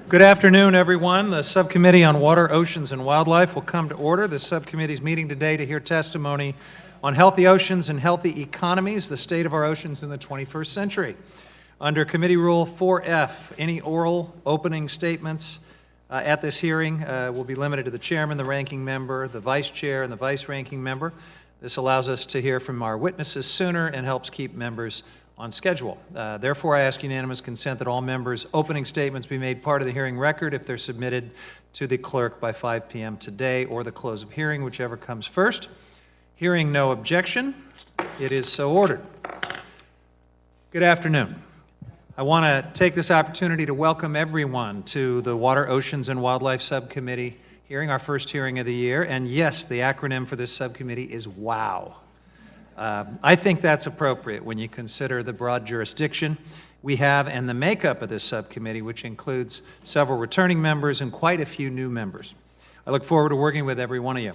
Good afternoon, everyone. The Subcommittee on Water, Oceans, and Wildlife will come to order. The subcommittee's meeting today to hear testimony on healthy oceans and healthy economies, the state of our oceans in the 21st century. Under Committee Rule 4F, any oral opening statements at this hearing will be limited to the chairman, the ranking member, the vice chair, and the vice ranking member. This allows us to hear from our witnesses sooner and helps keep members on schedule. Therefore, I ask unanimous consent that all members' opening statements be made part of the hearing record if they're submitted to the clerk by 5 p.m. today or the close of hearing, whichever comes first. Hearing no objection, it is so ordered. Good afternoon. I want to take this opportunity to welcome everyone to the Water, Oceans, and Wildlife Subcommittee hearing, our first hearing of the year. And yes, the acronym for this subcommittee is WOW. I think that's appropriate when you consider the broad jurisdiction we have and the makeup of this subcommittee, which includes several returning members and quite a few new members. I look forward to working with every one of you.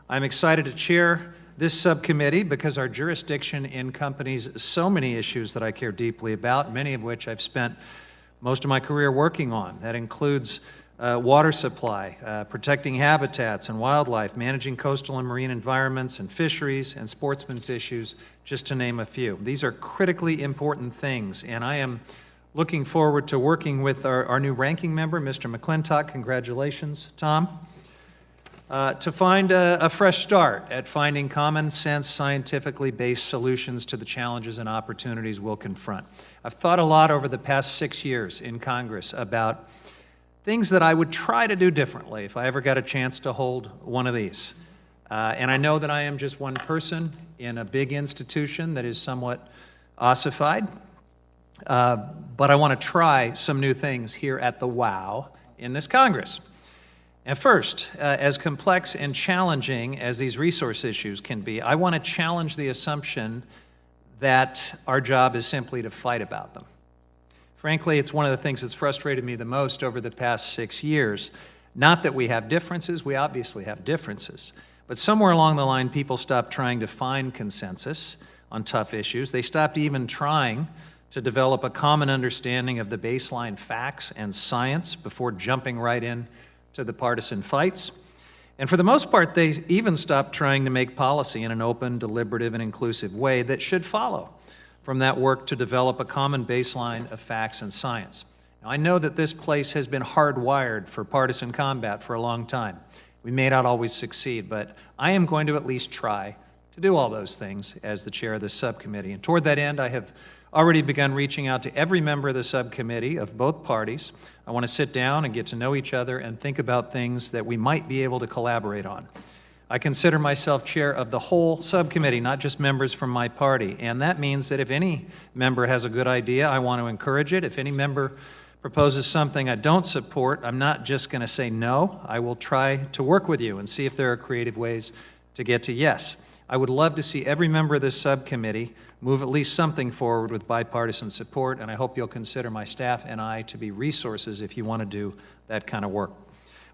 I'm excited to chair this subcommittee because our jurisdiction encompasses so many issues that I care deeply about, many of which I've spent most of my career working on. That includes water supply, protecting habitats and wildlife, managing coastal and marine environments and fisheries and sportsmen's issues, just to name a few. These are critically important things, and I am looking forward to working with our new ranking member, Mr. McClintock. Congratulations, Tom. To find a fresh start at finding common sense, scientifically based solutions to the challenges and opportunities we'll confront. I've thought a lot over the past 6 years in Congress about things that I would try to do differently if I ever got a chance to hold one of these. And I know that I am just one person in a big institution that is somewhat ossified, but I want to try some new things here at the WOW in this Congress. And first, as complex and challenging as these resource issues can be, I want to challenge the assumption that our job is simply to fight about them. Frankly, it's one of the things that's frustrated me the most over the past 6 years. Not that we have differences, we obviously have differences, but somewhere along the line, people stopped trying to find consensus on tough issues. They stopped even trying to develop a common understanding of the baseline facts and science before jumping right in to the partisan fights. And for the most part, they even stopped trying to make policy in an open, deliberative, and inclusive way that should follow from that work to develop a common baseline of facts and science. Now, I know that this place has been hardwired for partisan combat for a long time. We may not always succeed, but I am going to at least try to do all those things as the chair of this subcommittee. And toward that end, I have already begun reaching out to every member of the subcommittee of both parties. I want to sit down and get to know each other and think about things that we might be able to collaborate on. I consider myself chair of the whole subcommittee, not just members from my party. And that means that if any member has a good idea, I want to encourage it. If any member proposes something I don't support, I'm not just going to say no. I will try to work with you and see if there are creative ways to get to yes. I would love to see every member of this subcommittee move at least something forward with bipartisan support, and I hope you'll consider my staff and I to be resources if you want to do that kind of work.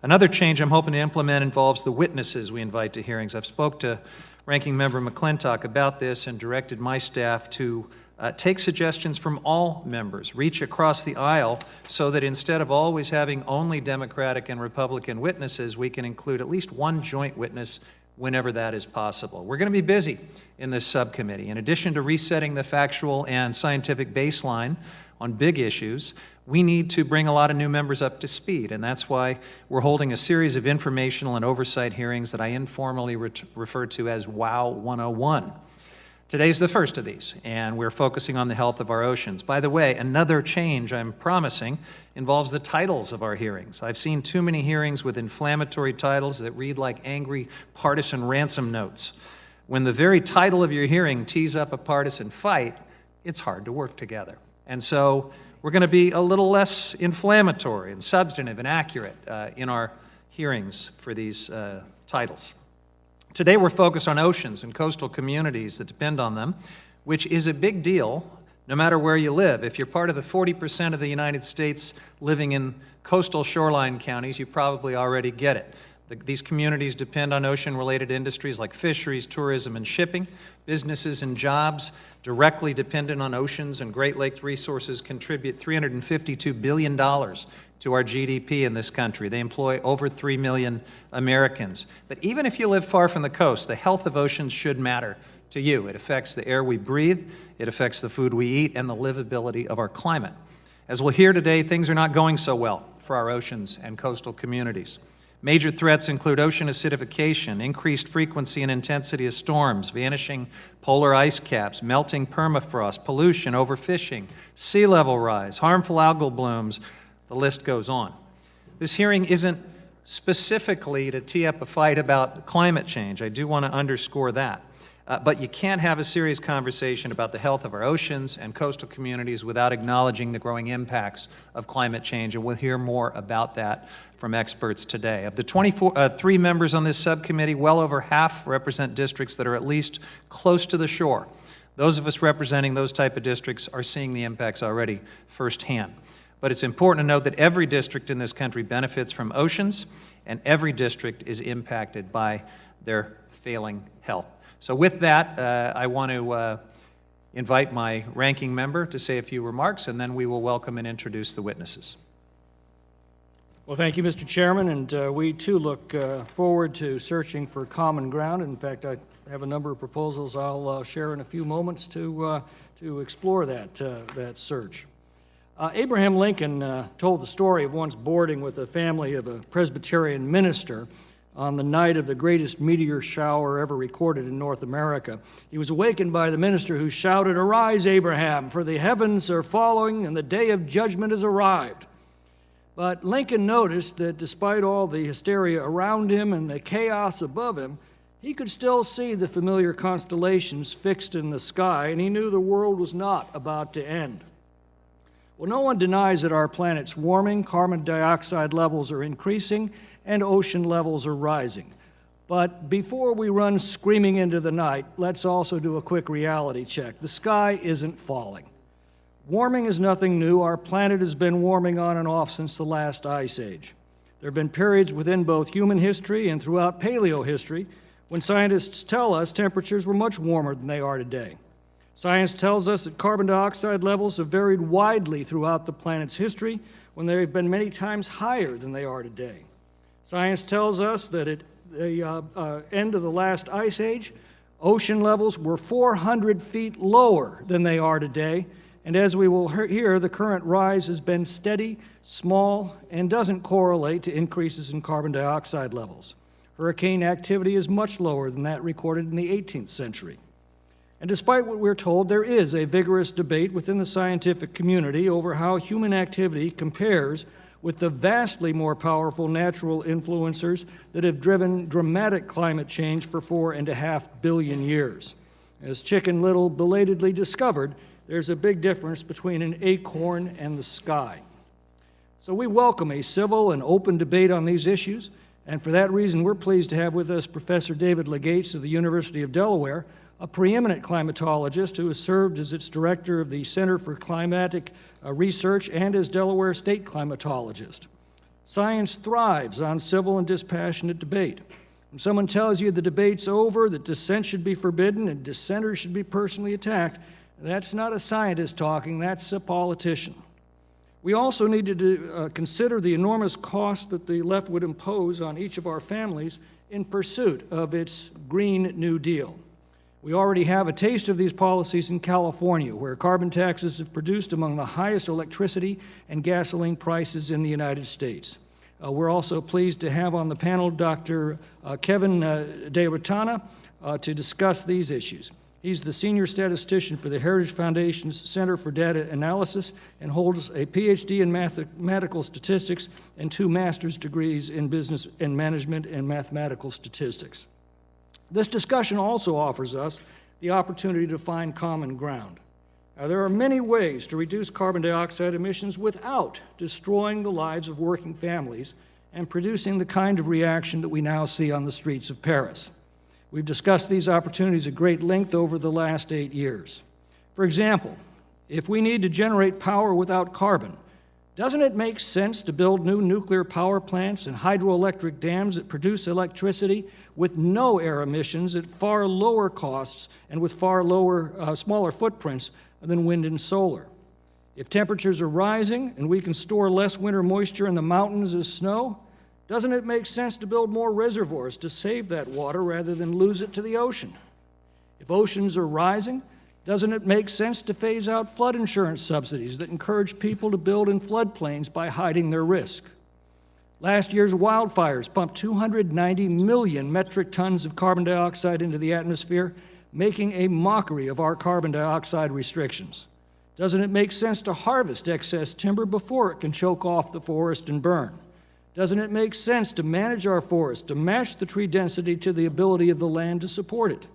Another change I'm hoping to implement involves the witnesses we invite to hearings. I've spoke to Ranking Member McClintock about this and directed my staff to take suggestions from all members, reach across the aisle so that instead of always having only Democratic and Republican witnesses, we can include at least one joint witness whenever that is possible. We're going to be busy in this subcommittee. In addition to resetting the factual and scientific baseline on big issues, we need to bring a lot of new members up to speed, and that's why we're holding a series of informational and oversight hearings that I informally refer to as WOW 101. Today's the first of these, and we're focusing on the health of our oceans. By the way, another change I'm promising involves the titles of our hearings. I've seen too many hearings with inflammatory titles that read like angry partisan ransom notes. When the very title of your hearing tees up a partisan fight, it's hard to work together. And so we're going to be a little less inflammatory and substantive and accurate in our hearings for these titles. Today we're focused on oceans and coastal communities that depend on them, which is a big deal no matter where you live. If you're part of the 40% of the United States living in coastal shoreline counties, you probably already get it. These communities depend on ocean-related industries like fisheries, tourism, and shipping. Businesses and jobs directly dependent on oceans and Great Lakes resources contribute $352 billion to our GDP in this country. They employ over 3 million Americans. But even if you live far from the coast, the health of oceans should matter to you. It affects the air we breathe, it affects the food we eat, and the livability of our climate. As we'll hear today, things are not going so well for our oceans and coastal communities. Major threats include ocean acidification, increased frequency and intensity of storms, vanishing polar ice caps, melting permafrost, pollution, overfishing, sea level rise, harmful algal blooms. The list goes on. This hearing isn't specifically to tee up a fight about climate change. I do want to underscore that. But you can't have a serious conversation about the health of our oceans and coastal communities without acknowledging the growing impacts of climate change, and we'll hear more about that from experts today. Of the 23 members on this subcommittee, well over half represent districts that are at least close to the shore. Those of us representing those type of districts are seeing the impacts already firsthand. But it's important to note that every district in this country benefits from oceans, and every district is impacted by their failing health. So with that, I want to invite my ranking member to say a few remarks, and then we will welcome and introduce the witnesses. Well, thank you, Mr. Chairman, and we too look forward to searching for common ground. In fact, I have a number of proposals I'll share in a few moments to explore that search. Abraham Lincoln told the story of once boarding with a family of a Presbyterian minister on the night of the greatest meteor shower ever recorded in North America. He was awakened by the minister, who shouted, "Arise, Abraham, for the heavens are falling and the day of judgment has arrived." But Lincoln noticed that despite all the hysteria around him and the chaos above him, he could still see the familiar constellations fixed in the sky, and he knew the world was not about to end. Well, no one denies that our planet's warming, carbon dioxide levels are increasing, and ocean levels are rising. But before we run screaming into the night, let's also do a quick reality check. The sky isn't falling. Warming is nothing new. Our planet has been warming on and off since the last ice age. There have been periods within both human history and throughout paleohistory when scientists tell us temperatures were much warmer than they are today. Science tells us that carbon dioxide levels have varied widely throughout the planet's history when they have been many times higher than they are today. Science tells us that at the end of the last ice age, ocean levels were 400 feet lower than they are today, and as we will hear, the current rise has been steady, small, and doesn't correlate to increases in carbon dioxide levels. Hurricane activity is much lower than that recorded in the 18th century. And despite what we're told, there is a vigorous debate within the scientific community over how human activity compares with the vastly more powerful natural influencers that have driven dramatic climate change for 4.5 billion years. As Chicken Little belatedly discovered, there's a big difference between an acorn and the sky. So we welcome a civil and open debate on these issues, and for that reason, we're pleased to have with us Professor David Legates of the University of Delaware, a preeminent climatologist who has served as its director of the Center for Climatic Research and as Delaware State climatologist. Science thrives on civil and dispassionate debate. When someone tells you the debate's over, that dissent should be forbidden and dissenters should be personally attacked, that's not a scientist talking, that's a politician. We also need to consider the enormous cost that the left would impose on each of our families in pursuit of its Green New Deal. We already have a taste of these policies in California, where carbon taxes have produced among the highest electricity and gasoline prices in the United States. We're also pleased to have on the panel Dr. Kevin De Rotana to discuss these issues. He's the senior statistician for the Heritage Foundation's Center for Data Analysis and holds a PhD in mathematical statistics and 2 master's degrees in business and management and mathematical statistics. This discussion also offers us the opportunity to find common ground. Now, there are many ways to reduce carbon dioxide emissions without destroying the lives of working families and producing the kind of reaction that we now see on the streets of Paris. We've discussed these opportunities at great length over the last 8 years. For example, if we need to generate power without carbon, Doesn't it make sense to build new nuclear power plants and hydroelectric dams that produce electricity with no air emissions at far lower costs and with far smaller footprints than wind and solar? If temperatures are rising and we can store less winter moisture in the mountains as snow, doesn't it make sense to build more reservoirs to save that water rather than lose it to the ocean? If oceans are rising, doesn't it make sense to phase out flood insurance subsidies that encourage people to build in floodplains by hiding their risk? Last year's wildfires pumped 290 million metric tons of carbon dioxide into the atmosphere, making a mockery of our carbon dioxide restrictions. Doesn't it make sense to harvest excess timber before it can choke off the forest and burn? Doesn't it make sense to manage our forest, to match the tree density to the ability of the land to support it?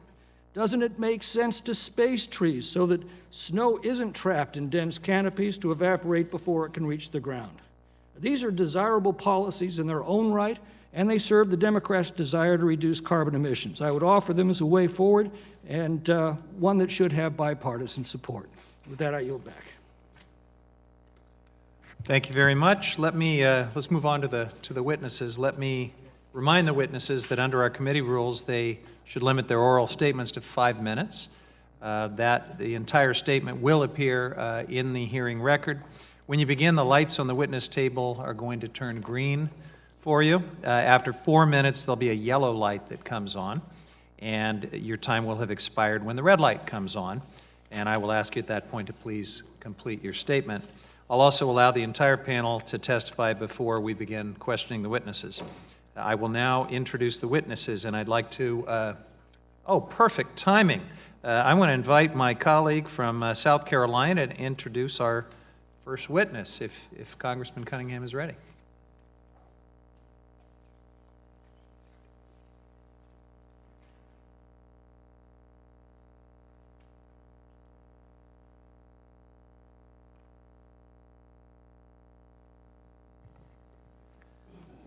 Doesn't it make sense to space trees so that snow isn't trapped in dense canopies to evaporate before it can reach the ground? These are desirable policies in their own right, and they serve the Democrats' desire to reduce carbon emissions. I would offer them as a way forward and one that should have bipartisan support. With that, I yield back. Thank you very much. Let's move on to the witnesses. Let me remind the witnesses that under our committee rules, they should limit their oral statements to 5 minutes. That the entire statement will appear in the hearing record. When you begin, the lights on the witness table are going to turn green for you. After 4 minutes, there'll be a yellow light that comes on, and your time will have expired when the red light comes on. And I will ask you at that point to please complete your statement. I'll also allow the entire panel to testify before we begin questioning the witnesses. I will now introduce the witnesses, and I'd like to, perfect timing. I want to invite my colleague from South Carolina to introduce our first witness, if Congressman Cunningham is ready.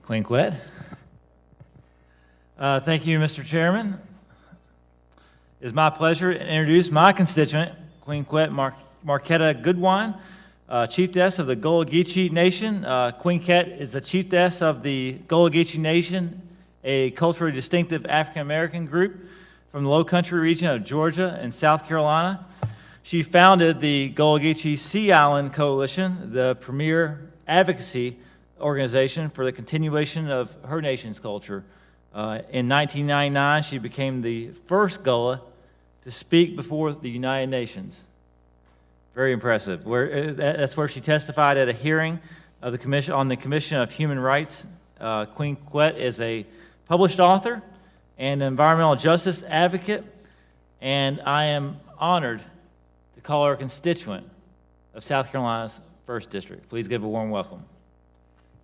Quinquet. Thank you, Mr. Chairman. It's my pleasure to introduce my constituent, Quinquet Marquetta Goodwine, chiefess of the Gullah Geechee Nation. Quinquet is the chiefess of the Gullah Geechee Nation, a culturally distinctive African-American group from the Low Country region of Georgia and South Carolina. She founded the Gullah Geechee Sea Island Coalition, the premier advocacy organization for the continuation of her nation's culture. In 1999, she became the first Gullah to speak before the United Nations. Very impressive. That's where she testified at a hearing of the commission on the Commission of Human Rights. Quinquet is a published author and environmental justice advocate, and I am honored to call her a constituent of South Carolina's 1st District. Please give a warm welcome.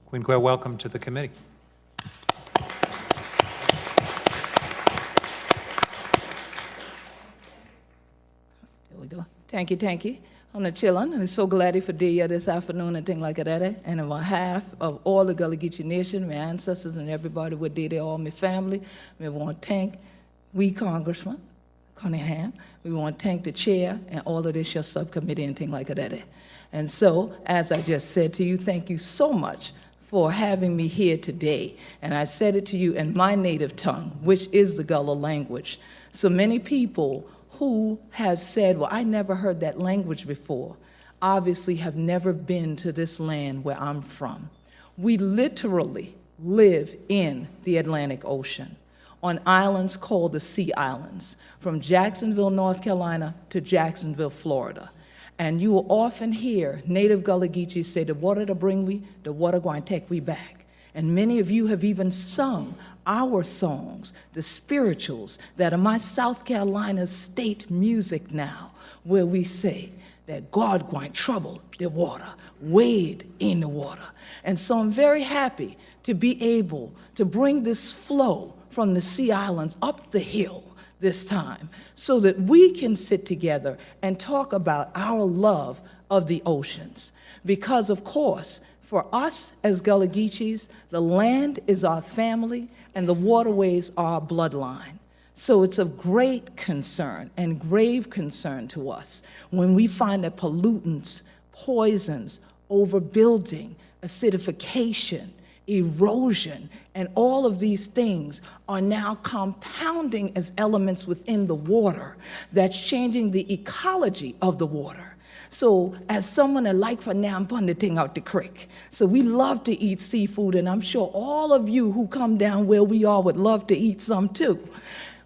Quinquet, welcome to the committee. There we go. Thank you. On the chillin', I'm so glad for be here this afternoon and things like that. And on behalf of all the Gullah Geechee Nation, my ancestors and everybody who did there, all my family, we want to thank Congressman Cunningham. We want to thank the chair and all of this your subcommittee and things like that. And so, as I just said to you, thank you so much for having me here today. And I said it to you in my native tongue, which is the Gullah language. So many people who have said, well, I never heard that language before, obviously have never been to this land where I'm from. We literally live in the Atlantic Ocean on islands called the Sea Islands, from Jacksonville, North Carolina to Jacksonville, Florida. And you will often hear native Gullah Geechee say, the water to bring we, the water going to take we back. And many of you have even sung our songs, the spirituals that are my South Carolina state music now, where we say that God going to trouble the water, wade in the water. And so I'm very happy to be able to bring this flow from the Sea Islands up the hill this time so that we can sit together and talk about our love of the oceans. Because, of course, for us as Gullah Geechees, the land is our family and the waterways are our bloodline. So it's of great concern and grave concern to us when we find that pollutants, poisons, overbuilding, acidification, erosion, and all of these things are now compounding as elements within the water that's changing the ecology of the water. So as someone that like for now, I'm putting the thing out the creek. So we love to eat seafood, and I'm sure all of you who come down where we are would love to eat some too.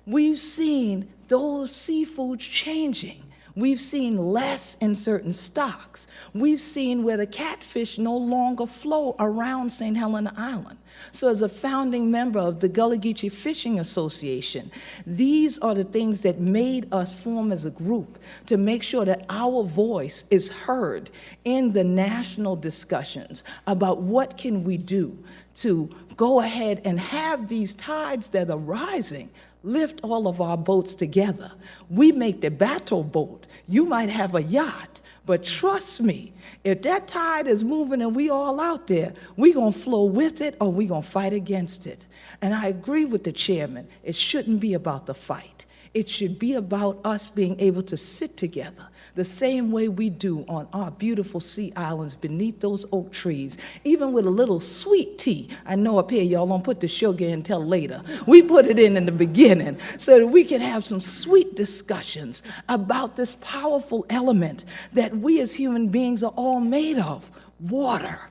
We've seen those seafoods changing. We've seen less in certain stocks. We've seen where the catfish no longer flow around St. Helena Island. So as a founding member of the Gullah Geechee Fishing Association, these are the things that made us form as a group to make sure that our voice is heard in the national discussions about what can we do to go ahead and have these tides that are rising lift all of our boats together. We make the battle boat. You might have a yacht, but trust me, if that tide is moving and we all out there, we're going to flow with it or we're going to fight against it. And I agree with the chairman. It shouldn't be about the fight. It should be about us being able to sit together the same way we do on our beautiful sea islands beneath those oak trees, even with a little sweet tea. I know up here y'all don't put the sugar in until later. We put it in the beginning so that we can have some sweet discussions about this powerful element that we as human beings are all made of, water.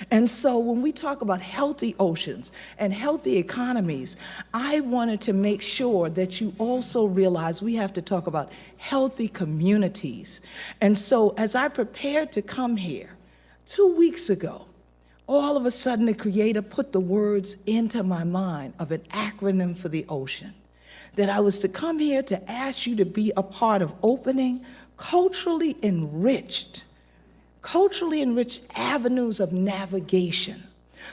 And so when we talk about healthy oceans and healthy economies, I wanted to make sure that you also realize we have to talk about healthy communities. And so as I prepared to come here 2 weeks ago, all of a sudden the Creator put the words into my mind of an acronym for the ocean, that I was to come here to ask you to be a part of opening culturally enriched avenues of navigation,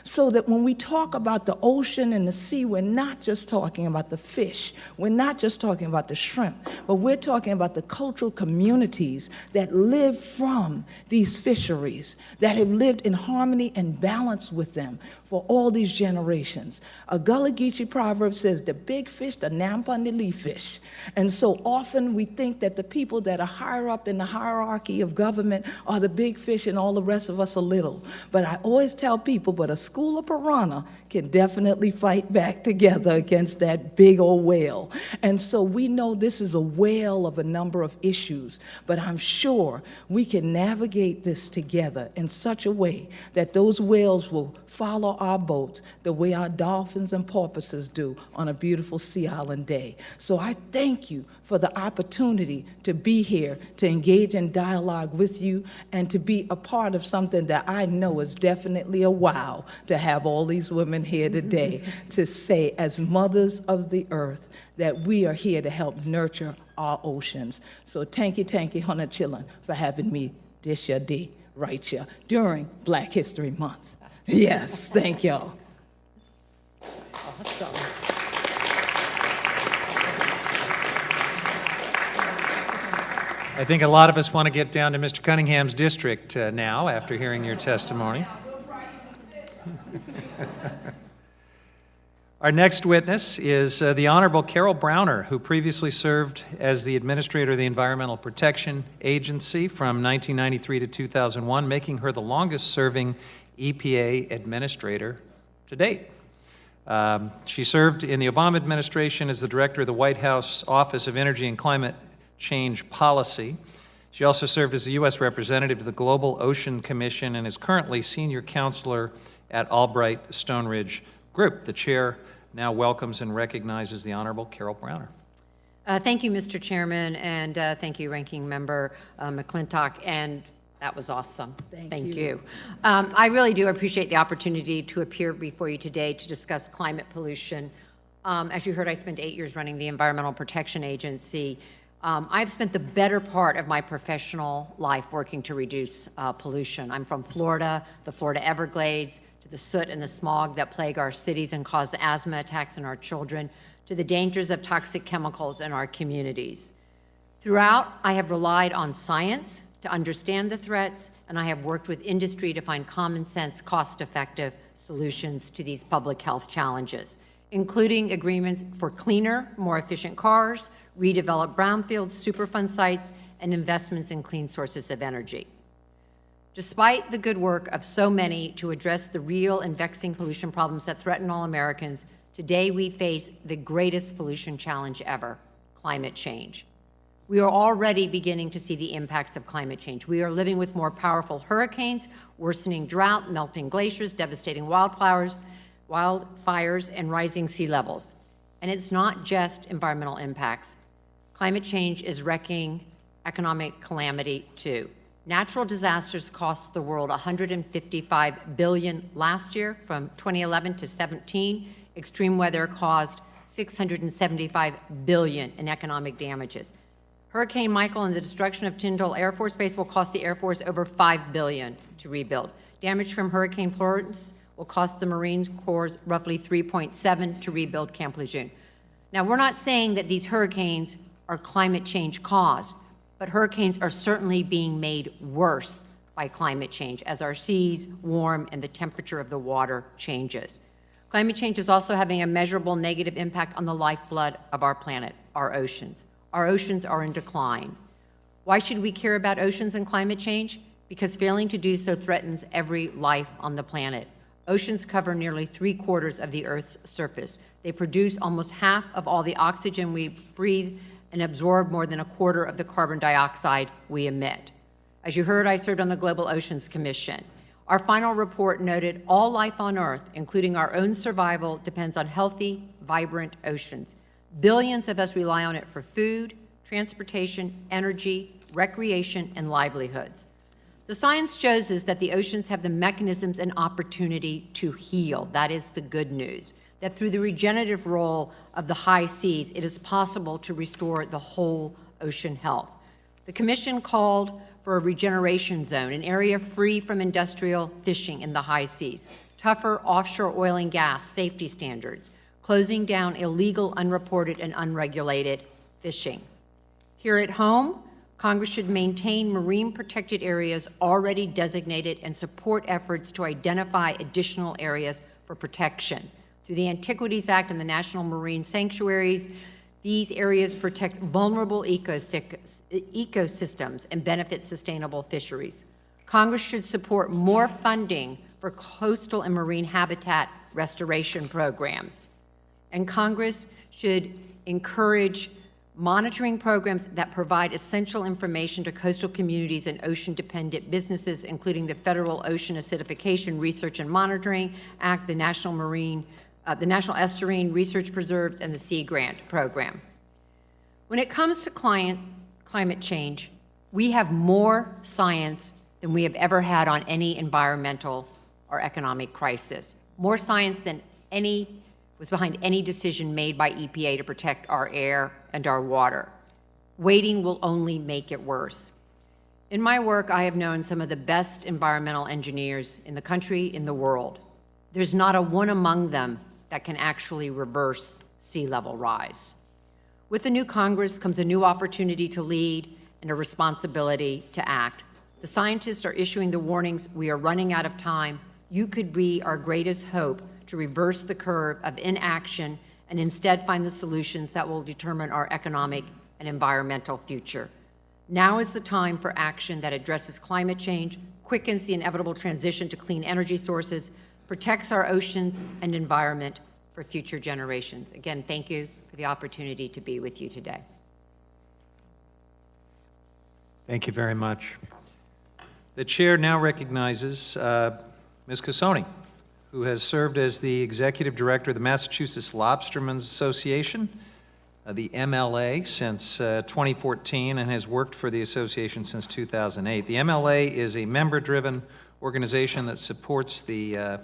so that when we talk about the ocean and the sea, we're not just talking about the fish, we're not just talking about the shrimp, but we're talking about the cultural communities that live from these fisheries, that have lived in harmony and balance with them for all these generations. A Gullah Geechee proverb says, the big fish, the nampa and the leaf fish. And so often we think that the people that are higher up in the hierarchy of government are the big fish and all the rest of us are little. But I always tell people, but a school of piranha can definitely fight back together against that big old whale. And so we know this is a whale of a number of issues, but I'm sure we can navigate this together in such a way that those whales will follow our boats the way our dolphins and porpoises do on a beautiful sea island day. So I thank you for the opportunity to be here, to engage in dialogue with you, and to be a part of something that I know is definitely a wow to have all these women here today to say, as mothers of the earth, that we are here to help nurture our oceans. So thank you, Hona Chillin, for having me this year day right here during Black History Month. Yes, thank y'all. Awesome. I think a lot of us want to get down to Mr. Cunningham's district now after hearing your testimony. Our next witness is the Honorable Carol Browner, who previously served as the administrator of the Environmental Protection Agency from 1993 to 2001, making her the longest-serving EPA administrator to date. She served in the Obama administration as the director of the White House Office of Energy and Climate Change Policy. She also served as the U.S. representative to the Global Ocean Commission and is currently senior counselor at Albright Stone Ridge Group. The chair now welcomes and recognizes the Honorable Carol Browner. Thank you, Mr. Chairman, and thank you, Ranking Member McClintock, and that was awesome. Thank you. I really do appreciate the opportunity to appear before you today to discuss climate pollution. As you heard, I spent 8 years running the Environmental Protection Agency. I've spent the better part of my professional life working to reduce pollution. I'm from Florida, the Florida Everglades, to the soot and the smog that plague our cities and cause asthma attacks in our children, to the dangers of toxic chemicals in our communities. Throughout, I have relied on science to understand the threats, and I have worked with industry to find common sense, cost-effective solutions to these public health challenges, including agreements for cleaner, more efficient cars, redeveloped brownfields, Superfund sites, and investments in clean sources of energy. Despite the good work of so many to address the real and vexing pollution problems that threaten all Americans, today we face the greatest pollution challenge ever, climate change. We are already beginning to see the impacts of climate change. We are living with more powerful hurricanes, worsening drought, melting glaciers, devastating wildfires, and rising sea levels. And it's not just environmental impacts. Climate change is wrecking economic calamity too. Natural disasters cost the world $155 billion last year from 2011 to 17. Extreme weather caused $675 billion in economic damages. Hurricane Michael and the destruction of Tyndall Air Force Base will cost the Air Force over $5 billion to rebuild. Damage from Hurricane Florence will cost the Marine Corps roughly $3.7 to rebuild Camp Lejeune. Now, we're not saying that these hurricanes are climate change caused, but hurricanes are certainly being made worse by climate change as our seas warm and the temperature of the water changes. Climate change is also having a measurable negative impact on the lifeblood of our planet, our oceans. Our oceans are in decline. Why should we care about oceans and climate change? Because failing to do so threatens every life on the planet. Oceans cover nearly 3/4 of the Earth's surface. They produce almost half of all the oxygen we breathe and absorb more than 1/4 of the carbon dioxide we emit. As you heard, I served on the Global Oceans Commission. Our final report noted all life on Earth, including our own survival, depends on healthy, vibrant oceans. Billions of us rely on it for food, transportation, energy, recreation, and livelihoods. The science shows us that the oceans have the mechanisms and opportunity to heal. That is the good news. That through the regenerative role of the high seas, it is possible to restore the whole ocean health. The Commission called for a regeneration zone, an area free from industrial fishing in the high seas, tougher offshore oil and gas safety standards, closing down illegal, unreported, and unregulated fishing. Here at home, Congress should maintain marine protected areas already designated and support efforts to identify additional areas for protection. Through the Antiquities Act and the National Marine Sanctuaries, these areas protect vulnerable ecosystems and benefit sustainable fisheries. Congress should support more funding for coastal and marine habitat restoration programs. And Congress should encourage monitoring programs that provide essential information to coastal communities and ocean-dependent businesses, including the Federal Ocean Acidification Research and Monitoring Act, the National Estuarine Research Preserves, and the Sea Grant Program. When it comes to climate change, we have more science than we have ever had on any environmental or economic crisis. More science than was behind any decision made by EPA to protect our air and our water. Waiting will only make it worse. In my work, I have known some of the best environmental engineers in the country, in the world. There's not a one among them that can actually reverse sea level rise. With the new Congress comes a new opportunity to lead and a responsibility to act. The scientists are issuing the warnings, we are running out of time. You could be our greatest hope to reverse the curve of inaction and instead find the solutions that will determine our economic and environmental future. Now is the time for action that addresses climate change, quickens the inevitable transition to clean energy sources, protects our oceans and environment for future generations. Again, thank you for the opportunity to be with you today. Thank you very much. The chair now recognizes Ms. Cassoni, who has served as the Executive Director of the Massachusetts Lobstermen's Association, the MLA, since 2014 and has worked for the association since 2008. The MLA is a member-driven organization that supports the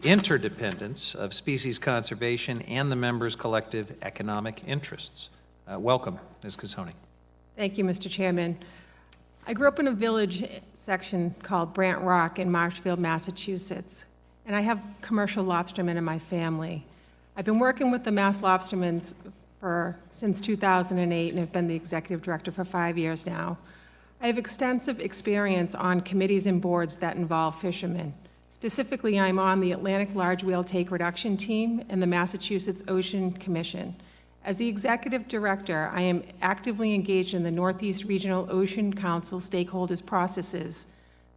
interdependence of species conservation and the members' collective economic interests. Welcome, Ms. Cassoni. Thank you, Mr. Chairman. I grew up in a village section called Brant Rock in Marshfield, Massachusetts, and I have commercial lobstermen in my family. I've been working with the Mass Lobstermen's since 2008 and have been the executive director for 5 years now. I have extensive experience on committees and boards that involve fishermen. Specifically, I'm on the Atlantic Large Whale Take Reduction Team and the Massachusetts Ocean Commission. As the executive director, I am actively engaged in the Northeast Regional Ocean Council stakeholders processes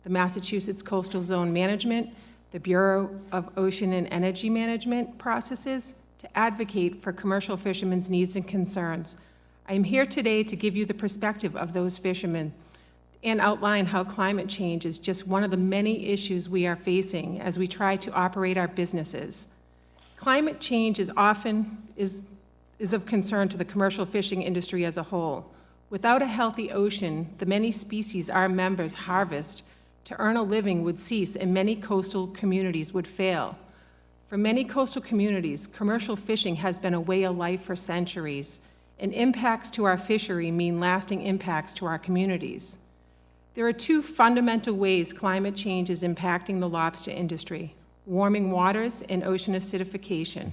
the Massachusetts Coastal Zone Management, the Bureau of Ocean and Energy Management processes to advocate for commercial fishermen's needs and concerns. I am here today to give you the perspective of those fishermen and outline how climate change is just one of the many issues we are facing as we try to operate our businesses. Climate change is of concern to the commercial fishing industry as a whole. Without a healthy ocean, the many species our members harvest to earn a living would cease and many coastal communities would fail. For many coastal communities, commercial fishing has been a way of life for centuries, and impacts to our fishery mean lasting impacts to our communities. There are two fundamental ways climate change is impacting the lobster industry: warming waters and ocean acidification.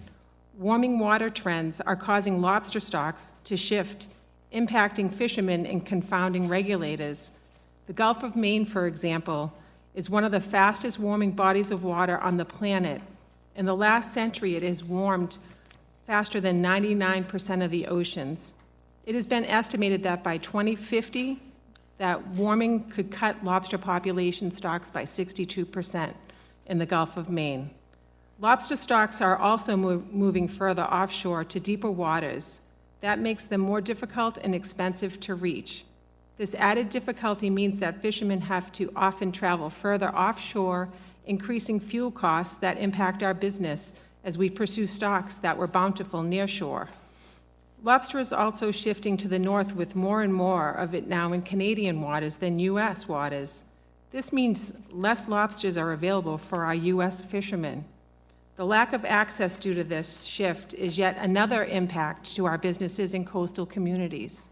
Warming water trends are causing lobster stocks to shift, impacting fishermen and confounding regulators. The Gulf of Maine, for example, is one of the fastest warming bodies of water on the planet. In the last century, it has warmed faster than 99% of the oceans. It has been estimated that by 2050, that warming could cut lobster population stocks by 62% in the Gulf of Maine. Lobster stocks are also moving further offshore to deeper waters. That makes them more difficult and expensive to reach. This added difficulty means that fishermen have to often travel further offshore, increasing fuel costs that impact our business as we pursue stocks that were bountiful near shore. Lobster is also shifting to the north with more and more of it now in Canadian waters than U.S. waters. This means less lobsters are available for our U.S. fishermen. The lack of access due to this shift is yet another impact to our businesses and coastal communities.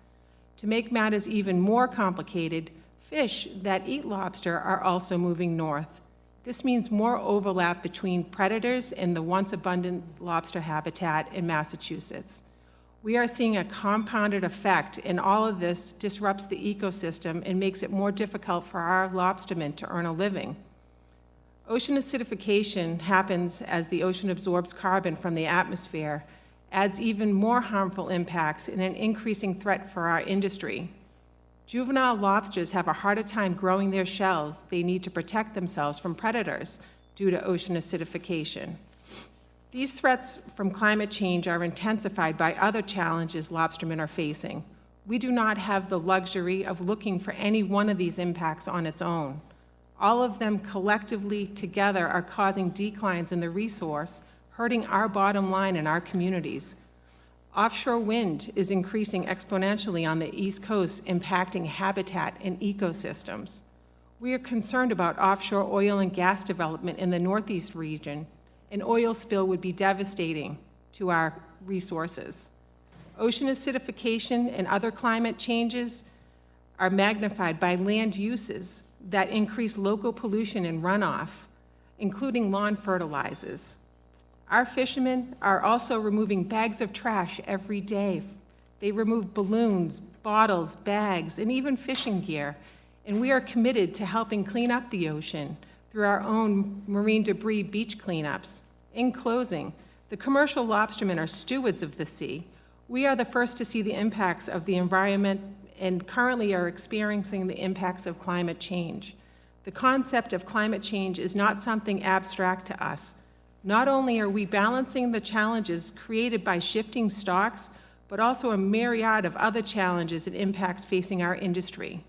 To make matters even more complicated, fish that eat lobster are also moving north. This means more overlap between predators and the once abundant lobster habitat in Massachusetts. We are seeing a compounded effect, and all of this disrupts the ecosystem and makes it more difficult for our lobstermen to earn a living. Ocean acidification happens as the ocean absorbs carbon from the atmosphere, adds even more harmful impacts and an increasing threat for our industry. Juvenile lobsters have a harder time growing their shells they need to protect themselves from predators due to ocean acidification. These threats from climate change are intensified by other challenges lobstermen are facing. We do not have the luxury of looking for any one of these impacts on its own. All of them collectively together are causing declines in the resource, hurting our bottom line in our communities. Offshore wind is increasing exponentially on the East Coast, impacting habitat and ecosystems. We are concerned about offshore oil and gas development in the Northeast region. An oil spill would be devastating to our resources. Ocean acidification and other climate changes are magnified by land uses that increase local pollution and runoff, including lawn fertilizers. Our fishermen are also removing bags of trash every day. They remove balloons, bottles, bags, and even fishing gear, and we are committed to helping clean up the ocean through our own marine debris beach cleanups. In closing, the commercial lobstermen are stewards of the sea. We are the first to see the impacts of the environment and currently are experiencing the impacts of climate change. The concept of climate change is not something abstract to us. Not only are we balancing the challenges created by shifting stocks, but also a myriad of other challenges and impacts facing our industry.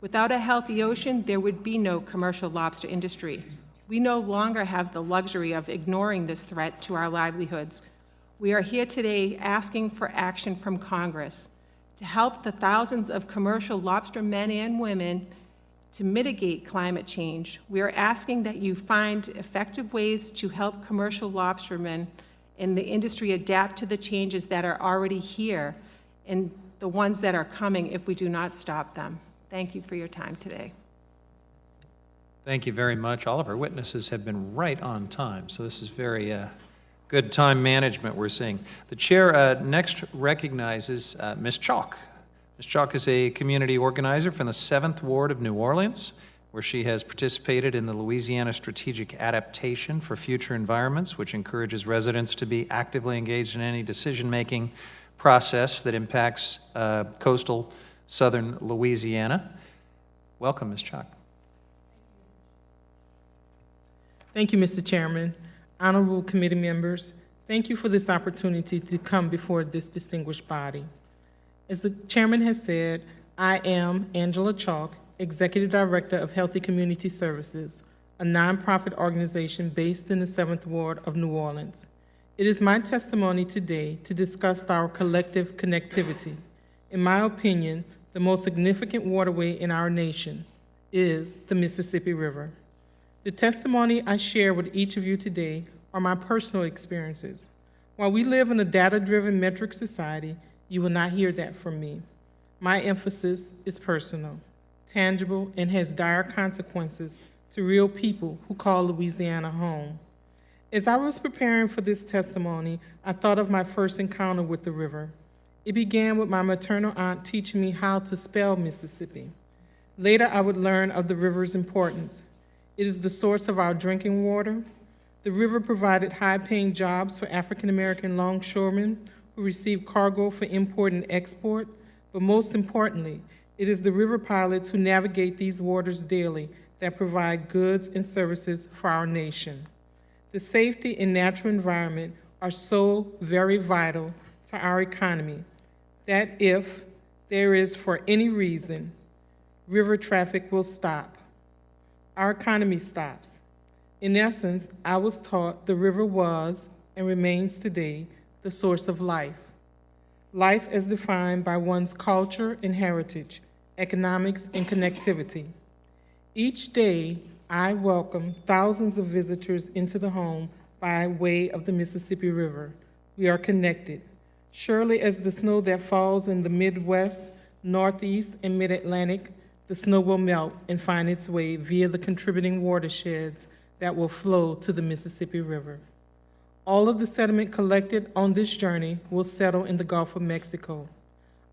Without a healthy ocean, there would be no commercial lobster industry. We no longer have the luxury of ignoring this threat to our livelihoods. We are here today asking for action from Congress to help the thousands of commercial lobster men and women to mitigate climate change. We are asking that you find effective ways to help commercial lobstermen in the industry adapt to the changes that are already here and the ones that are coming if we do not stop them. Thank you for your time today. Thank you very much. All of our witnesses have been right on time, so this is very good time management we're seeing. The chair next recognizes Ms. Chalk. Ms. Chalk is a community organizer from the 7th Ward of New Orleans, where she has participated in the Louisiana Strategic Adaptation for Future Environments, which encourages residents to be actively engaged in any decision-making process that impacts coastal southern Louisiana. Welcome, Ms. Chalk. Thank you, Mr. Chairman. Honorable committee members, thank you for this opportunity to come before this distinguished body. As the chairman has said, I am Angela Chalk, Executive Director of Healthy Community Services, a nonprofit organization based in the 7th Ward of New Orleans. It is my testimony today to discuss our collective connectivity. In my opinion, the most significant waterway in our nation is the Mississippi River. The testimony I share with each of you today are my personal experiences. While we live in a data-driven metric society, you will not hear that from me. My emphasis is personal, tangible, and has dire consequences to real people who call Louisiana home. As I was preparing for this testimony, I thought of my first encounter with the river. It began with my maternal aunt teaching me how to spell Mississippi. Later, I would learn of the river's importance. It is the source of our drinking water. The river provided high-paying jobs for African-American longshoremen who received cargo for import and export, but most importantly, it is the river pilots who navigate these waters daily that provide goods and services for our nation. The safety and natural environment are so very vital to our economy that if there is, for any reason, river traffic will stop. Our economy stops. In essence, I was taught the river was, and remains today, the source of life. Life as defined by one's culture and heritage, economics and connectivity. Each day, I welcome thousands of visitors into the home by way of the Mississippi River. We are connected. Surely as the snow that falls in the Midwest, Northeast, and Mid-Atlantic, the snow will melt and find its way via the contributing watersheds that will flow to the Mississippi River. All of the sediment collected on this journey will settle in the Gulf of Mexico.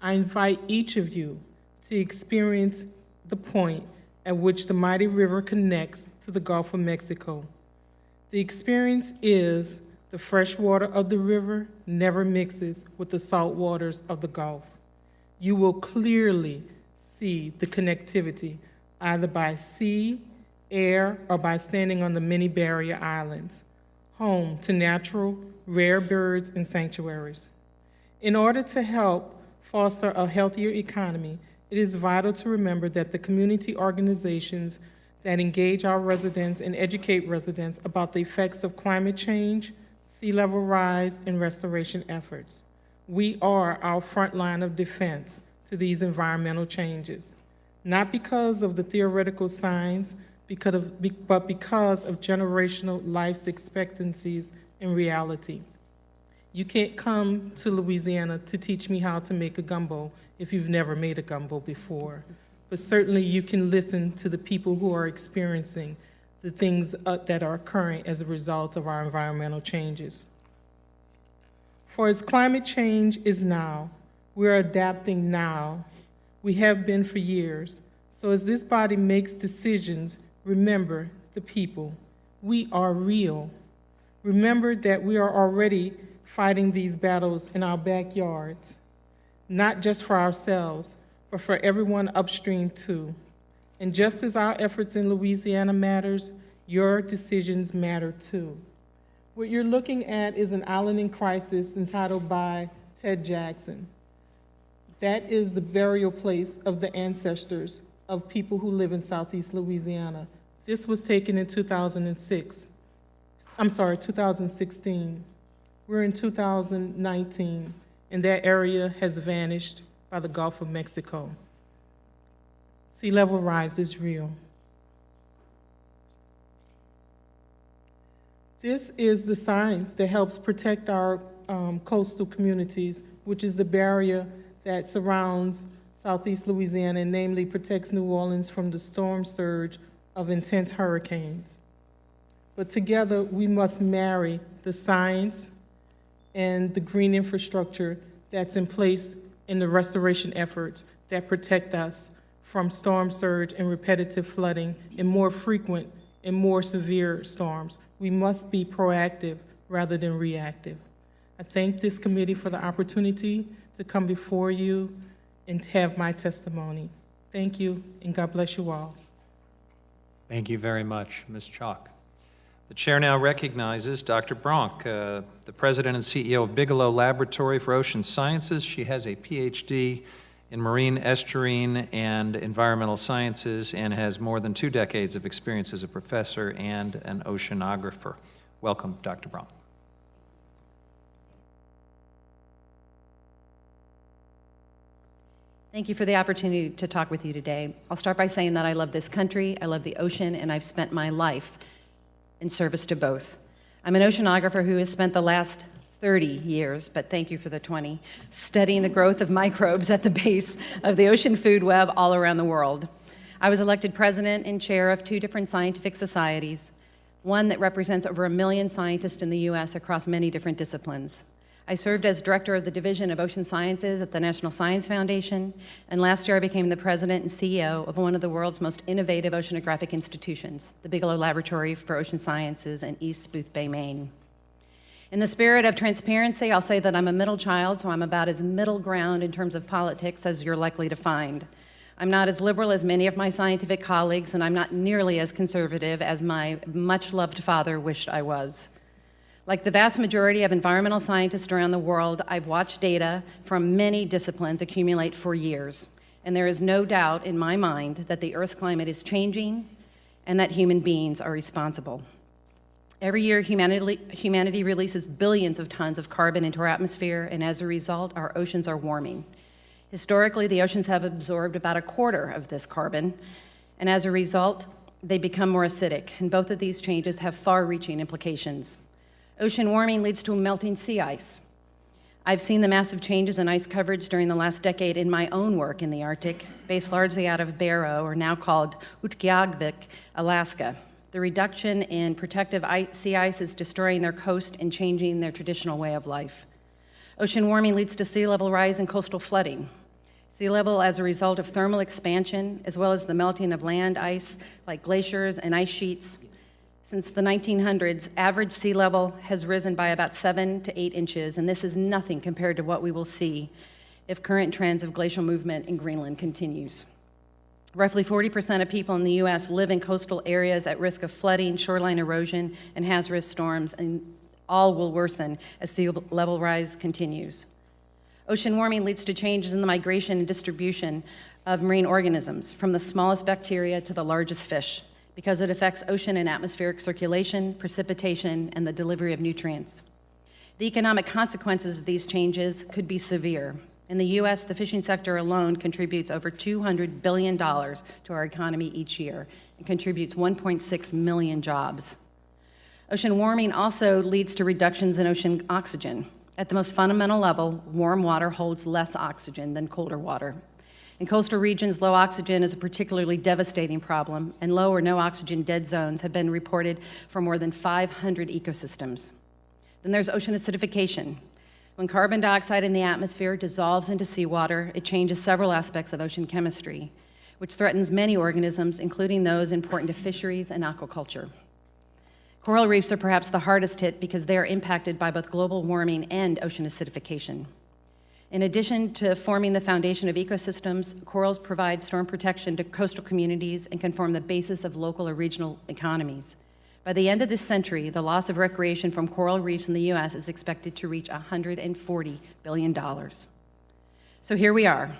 I invite each of you to experience the point at which the mighty river connects to the Gulf of Mexico. The experience is the fresh water of the river never mixes with the salt waters of the Gulf. You will clearly see the connectivity either by sea, air, or by standing on the many barrier islands, home to natural, rare birds and sanctuaries. In order to help foster a healthier economy, it is vital to remember that the community organizations that engage our residents and educate residents about the effects of climate change, sea level rise, and restoration efforts. We are our front line of defense to these environmental changes, not because of the theoretical science, but because of generational life expectancies and reality. You can't come to Louisiana to teach me how to make a gumbo if you've never made a gumbo before. But certainly you can listen to the people who are experiencing the things that are occurring as a result of our environmental changes. For as climate change is now, we're adapting now. We have been for years. So as this body makes decisions, remember the people. We are real. Remember that we are already fighting these battles in our backyards, not just for ourselves, but for everyone upstream too. And just as our efforts in Louisiana matters, your decisions matter too. What you're looking at is an island in crisis entitled by Ted Jackson. That is the burial place of the ancestors of people who live in Southeast Louisiana. This was taken in 2016. We're in 2019, and that area has vanished by the Gulf of Mexico. Sea level rise is real. This is the science that helps protect our coastal communities, which is the barrier that surrounds Southeast Louisiana and namely protects New Orleans from the storm surge of intense hurricanes. But together we must marry the science and the green infrastructure that's in place in the restoration efforts that protect us from storm surge and repetitive flooding and more frequent and more severe storms. We must be proactive rather than reactive. I thank this committee for the opportunity to come before you and to have my testimony. Thank you, and God bless you all. Thank you very much, Ms. Chalk. The chair now recognizes Dr. Bronk, the president and CEO of Bigelow Laboratory for Ocean Sciences. She has a PhD in marine estuarine and environmental sciences and has more than 2 decades of experience as a professor and an oceanographer. Welcome, Dr. Bronk. Thank you for the opportunity to talk with you today. I'll start by saying that I love this country, I love the ocean, and I've spent my life in service to both. I'm an oceanographer who has spent the last 30 years, but thank you for the 20, studying the growth of microbes at the base of the ocean food web all around the world. I was elected president and chair of 2 different scientific societies, one that represents over 1 million scientists in the U.S. across many different disciplines. I served as director of the Division of Ocean Sciences at the National Science Foundation, and last year I became the president and CEO of one of the world's most innovative oceanographic institutions, the Bigelow Laboratory for Ocean Sciences in East Boothbay, Maine. In the spirit of transparency, I'll say that I'm a middle child, so I'm about as middle ground in terms of politics as you're likely to find. I'm not as liberal as many of my scientific colleagues, and I'm not nearly as conservative as my much-loved father wished I was. Like the vast majority of environmental scientists around the world, I've watched data from many disciplines accumulate for years, and there is no doubt in my mind that the Earth's climate is changing and that human beings are responsible. Every year, humanity releases billions of tons of carbon into our atmosphere, and as a result, our oceans are warming. Historically, the oceans have absorbed about 1/4 of this carbon, and as a result, they become more acidic, and both of these changes have far-reaching implications. Ocean warming leads to melting sea ice. I've seen the massive changes in ice coverage during the last decade in my own work in the Arctic, based largely out of Barrow, or now called Utqiagvik, Alaska. The reduction in protective sea ice is destroying their coast and changing their traditional way of life. Ocean warming leads to sea level rise and coastal flooding. Sea level as a result of thermal expansion, as well as the melting of land ice like glaciers and ice sheets. Since the 1900s, average sea level has risen by about 7 to 8 inches, and this is nothing compared to what we will see if current trends of glacial movement in Greenland continues. Roughly 40% of people in the U.S. live in coastal areas at risk of flooding, shoreline erosion, and hazardous storms, and all will worsen as sea level rise continues. Ocean warming leads to changes in the migration and distribution of marine organisms, from the smallest bacteria to the largest fish, because it affects ocean and atmospheric circulation, precipitation, and the delivery of nutrients. The economic consequences of these changes could be severe. In the U.S., the fishing sector alone contributes over $200 billion to our economy each year and contributes 1.6 million jobs. Ocean warming also leads to reductions in ocean oxygen. At the most fundamental level, warm water holds less oxygen than colder water. In coastal regions, low oxygen is a particularly devastating problem, and low or no oxygen dead zones have been reported for more than 500 ecosystems. Then there's ocean acidification. When carbon dioxide in the atmosphere dissolves into seawater, it changes several aspects of ocean chemistry, which threatens many organisms, including those important to fisheries and aquaculture. Coral reefs are perhaps the hardest hit because they are impacted by both global warming and ocean acidification. In addition to forming the foundation of ecosystems, corals provide storm protection to coastal communities and can form the basis of local or regional economies. By the end of this century, the loss of recreation from coral reefs in the U.S. is expected to reach $140 billion. So here we are,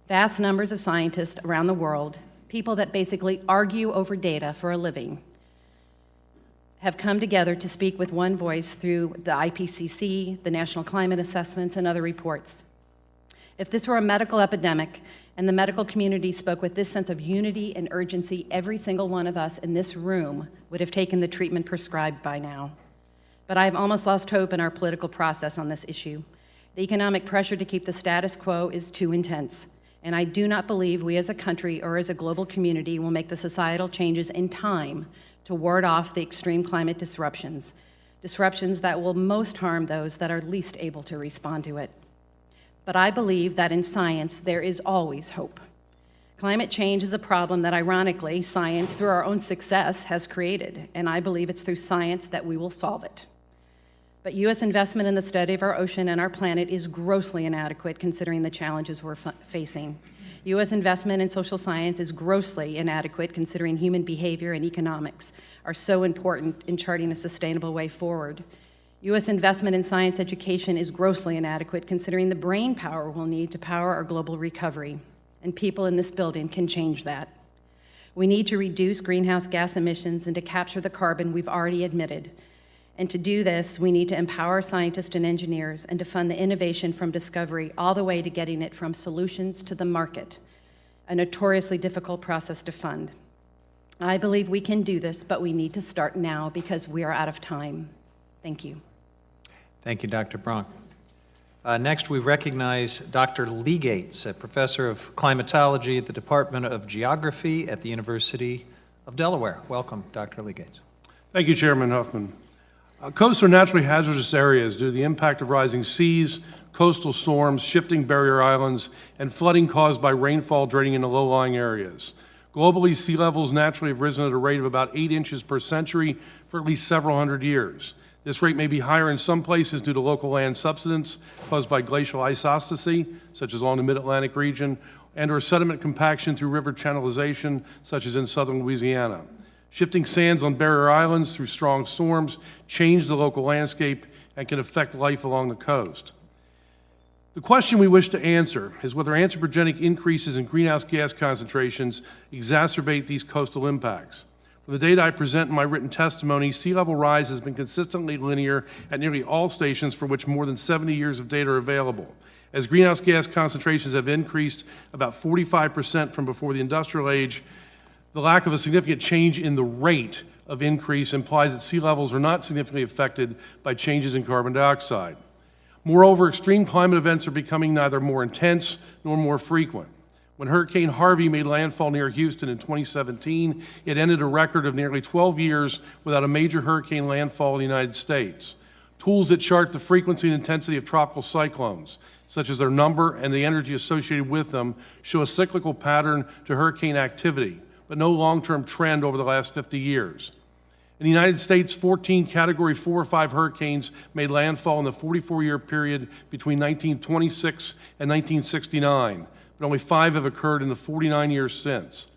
vast numbers of scientists around the world, people that basically argue over data for a living, have come together to speak with one voice through the IPCC, the National Climate Assessments, and other reports. If this were a medical epidemic and the medical community spoke with this sense of unity and urgency, every single one of us in this room would have taken the treatment prescribed by now. But I've almost lost hope in our political process on this issue. The economic pressure to keep the status quo is too intense, and I do not believe we as a country or as a global community will make the societal changes in time to ward off the extreme climate disruptions that will most harm those that are least able to respond to it. But I believe that in science, there is always hope. Climate change is a problem that, ironically, science, through our own success, has created, and I believe it's through science that we will solve it. But U.S. investment in the study of our ocean and our planet is grossly inadequate considering the challenges we're facing. U.S. investment in social science is grossly inadequate considering human behavior and economics are so important in charting a sustainable way forward. U.S. investment in science education is grossly inadequate considering the brain power we'll need to power our global recovery, and people in this building can change that. We need to reduce greenhouse gas emissions and to capture the carbon we've already emitted. And to do this, we need to empower scientists and engineers and to fund the innovation from discovery all the way to getting it from solutions to the market, a notoriously difficult process to fund. I believe we can do this, but we need to start now because we are out of time. Thank you. Thank you, Dr. Bronk. Next, we recognize Dr. Lee Gates, a professor of climatology at the Department of Geography at the University of Delaware. Welcome, Dr. Lee Gates. Thank you, Chairman Huffman. Coasts are naturally hazardous areas due to the impact of rising seas, coastal storms, shifting barrier islands, and flooding caused by rainfall draining into low-lying areas. Globally, sea levels naturally have risen at a rate of about 8 inches per century for at least several hundred years. This rate may be higher in some places due to local land subsidence caused by glacial isostasy, such as along the mid-Atlantic region, and/or sediment compaction through river channelization, such as in southern Louisiana. Shifting sands on barrier islands through strong storms change the local landscape and can affect life along the coast. The question we wish to answer is whether anthropogenic increases in greenhouse gas concentrations exacerbate these coastal impacts. From the data I present in my written testimony, sea level rise has been consistently linear at nearly all stations for which more than 70 years of data are available. As greenhouse gas concentrations have increased about 45% from before the industrial age, the lack of a significant change in the rate of increase implies that sea levels are not significantly affected by changes in carbon dioxide. Moreover, extreme climate events are becoming neither more intense nor more frequent. When Hurricane Harvey made landfall near Houston in 2017, it ended a record of nearly 12 years without a major hurricane landfall in the United States. Tools that chart the frequency and intensity of tropical cyclones, such as their number and the energy associated with them, show a cyclical pattern to hurricane activity, but no long-term trend over the last 50 years. In the United States, 14 Category 4 or 5 hurricanes made landfall in the 44-year period between 1926 and 1969, but only 5 have occurred in the 49 years since.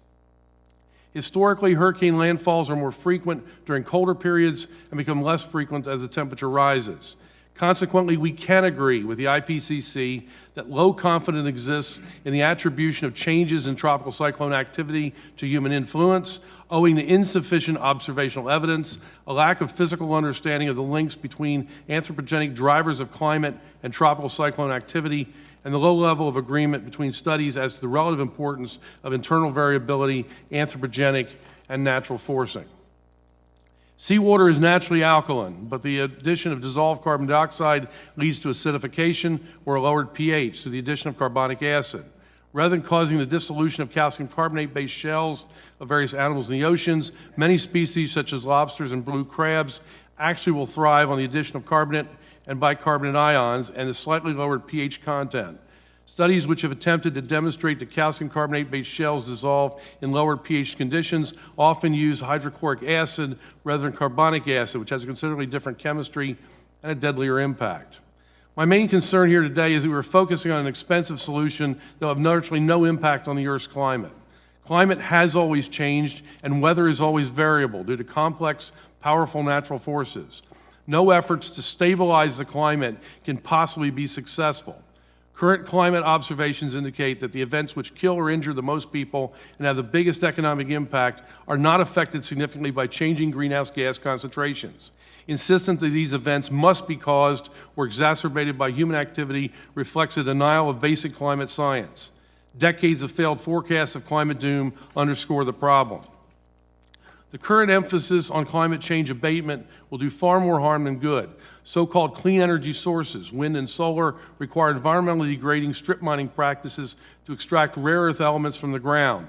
Historically, hurricane landfalls are more frequent during colder periods and become less frequent as the temperature rises. Consequently, we can agree with the IPCC that low confidence exists in the attribution of changes in tropical cyclone activity to human influence, owing to insufficient observational evidence, a lack of physical understanding of the links between anthropogenic drivers of climate and tropical cyclone activity, and the low level of agreement between studies as to the relative importance of internal variability, anthropogenic, and natural forcing. Seawater is naturally alkaline, but the addition of dissolved carbon dioxide leads to acidification or a lowered pH through the addition of carbonic acid. Rather than causing the dissolution of calcium carbonate-based shells of various animals in the oceans, many species such as lobsters and blue crabs actually will thrive on the addition of carbonate and bicarbonate ions and the slightly lowered pH content. Studies which have attempted to demonstrate that calcium carbonate-based shells dissolve in lower pH conditions often use hydrochloric acid rather than carbonic acid, which has a considerably different chemistry and a deadlier impact. My main concern here today is that we're focusing on an expensive solution that will have virtually no impact on the Earth's climate. Climate has always changed, and weather is always variable due to complex, powerful natural forces. No efforts to stabilize the climate can possibly be successful. Current climate observations indicate that the events which kill or injure the most people and have the biggest economic impact are not affected significantly by changing greenhouse gas concentrations. Insistence that these events must be caused or exacerbated by human activity reflects a denial of basic climate science. Decades of failed forecasts of climate doom underscore the problem. The current emphasis on climate change abatement will do far more harm than good. So-called clean energy sources, wind and solar, require environmentally degrading strip mining practices to extract rare earth elements from the ground.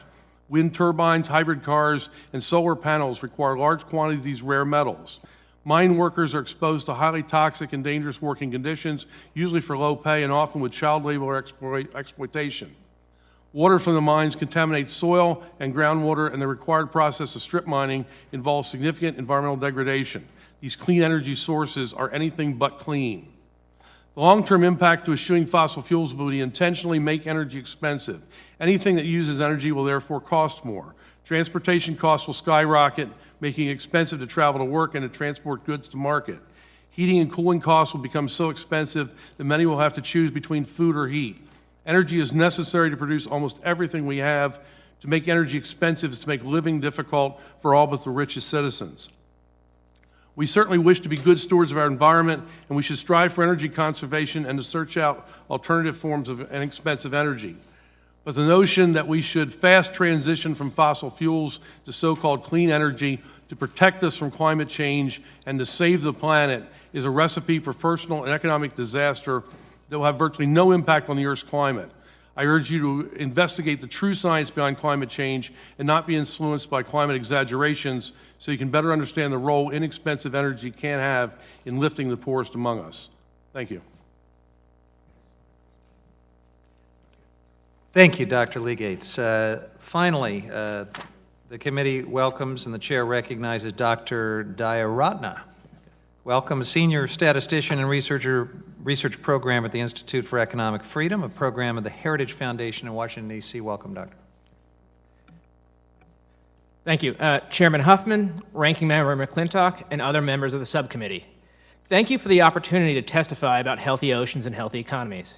Wind turbines, hybrid cars, and solar panels require large quantities of these rare metals. Mine workers are exposed to highly toxic and dangerous working conditions, usually for low pay and often with child labor or exploitation. Water from the mines contaminates soil and groundwater, and the required process of strip mining involves significant environmental degradation. These clean energy sources are anything but clean. The long-term impact to eschewing fossil fuels will be to intentionally make energy expensive. Anything that uses energy will therefore cost more. Transportation costs will skyrocket, making it expensive to travel to work and to transport goods to market. Heating and cooling costs will become so expensive that many will have to choose between food or heat. Energy is necessary to produce almost everything we have. To make energy expensive is to make living difficult for all but the richest citizens. We certainly wish to be good stewards of our environment, and we should strive for energy conservation and to search out alternative forms of inexpensive energy. But the notion that we should fast transition from fossil fuels to so-called clean energy to protect us from climate change and to save the planet is a recipe for personal and economic disaster that will have virtually no impact on the Earth's climate. I urge you to investigate the true science behind climate change and not be influenced by climate exaggerations so you can better understand the role inexpensive energy can have in lifting the poorest among us. Thank you. Thank you, Dr. Legates. Finally, the committee welcomes and the chair recognizes Dr. Dayaratna. Welcome, senior statistician and research program at the Institute for Economic Freedom, a program of the Heritage Foundation in Washington, D.C. Welcome, Doctor. Thank you. Chairman Huffman, Ranking Member McClintock, and other members of the subcommittee. Thank you for the opportunity to testify about healthy oceans and healthy economies.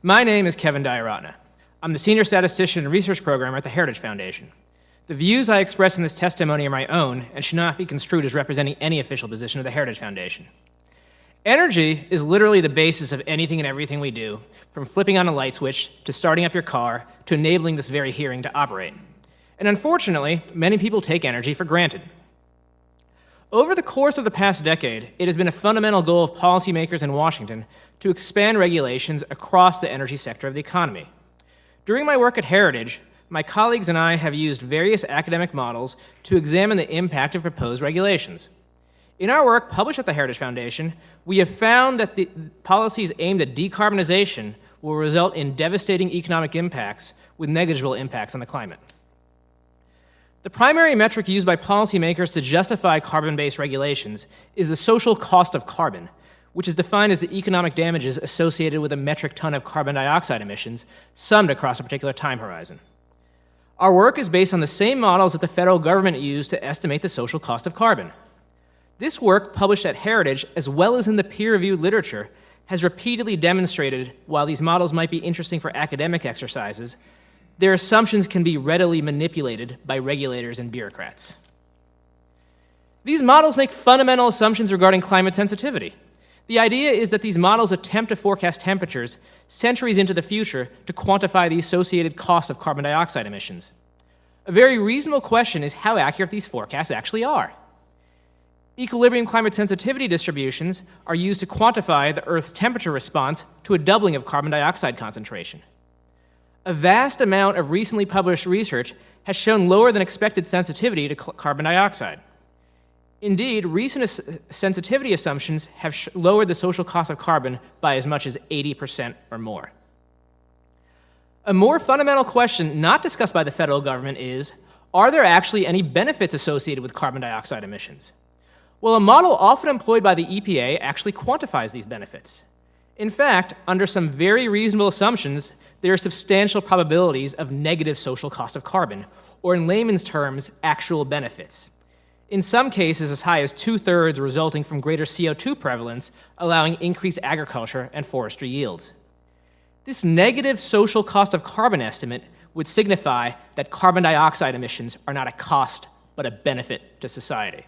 My name is Kevin Dayaratna. I'm the Senior Statistician and Research Programmer at the Heritage Foundation. The views I express in this testimony are my own and should not be construed as representing any official position of the Heritage Foundation. Energy is literally the basis of anything and everything we do, from flipping on a light switch to starting up your car to enabling this very hearing to operate. And unfortunately, many people take energy for granted. Over the course of the past decade, it has been a fundamental goal of policymakers in Washington to expand regulations across the energy sector of the economy. During my work at Heritage, my colleagues and I have used various academic models to examine the impact of proposed regulations. In our work published at the Heritage Foundation, we have found that the policies aimed at decarbonization will result in devastating economic impacts with negligible impacts on the climate. The primary metric used by policymakers to justify carbon-based regulations is the social cost of carbon, which is defined as the economic damages associated with a metric ton of carbon dioxide emissions summed across a particular time horizon. Our work is based on the same models that the federal government used to estimate the social cost of carbon. This work, published at Heritage, as well as in the peer-reviewed literature, has repeatedly demonstrated, while these models might be interesting for academic exercises, their assumptions can be readily manipulated by regulators and bureaucrats. These models make fundamental assumptions regarding climate sensitivity. The idea is that these models attempt to forecast temperatures centuries into the future to quantify the associated cost of carbon dioxide emissions. A very reasonable question is how accurate these forecasts actually are. Equilibrium climate sensitivity distributions are used to quantify the Earth's temperature response to a doubling of carbon dioxide concentration. A vast amount of recently published research has shown lower than expected sensitivity to carbon dioxide. Indeed, recent sensitivity assumptions have lowered the social cost of carbon by as much as 80% or more. A more fundamental question not discussed by the federal government is, are there actually any benefits associated with carbon dioxide emissions? Well, a model often employed by the EPA actually quantifies these benefits. In fact, under some very reasonable assumptions, there are substantial probabilities of negative social cost of carbon, or in layman's terms, actual benefits. In some cases, as high as 2/3 resulting from greater CO2 prevalence, allowing increased agriculture and forestry yields. This negative social cost of carbon estimate would signify that carbon dioxide emissions are not a cost, but a benefit to society.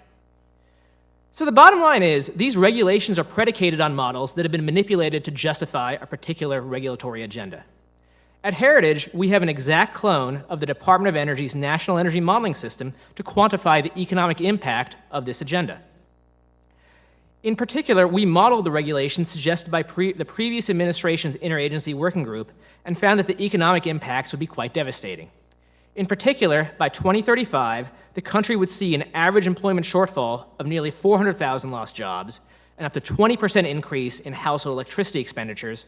So the bottom line is, these regulations are predicated on models that have been manipulated to justify a particular regulatory agenda. At Heritage, we have an exact clone of the Department of Energy's National Energy Modeling System to quantify the economic impact of this agenda. In particular, we modeled the regulations suggested by the previous administration's interagency working group and found that the economic impacts would be quite devastating. In particular, by 2035, the country would see an average employment shortfall of nearly 400,000 lost jobs, and up to 20% increase in household electricity expenditures,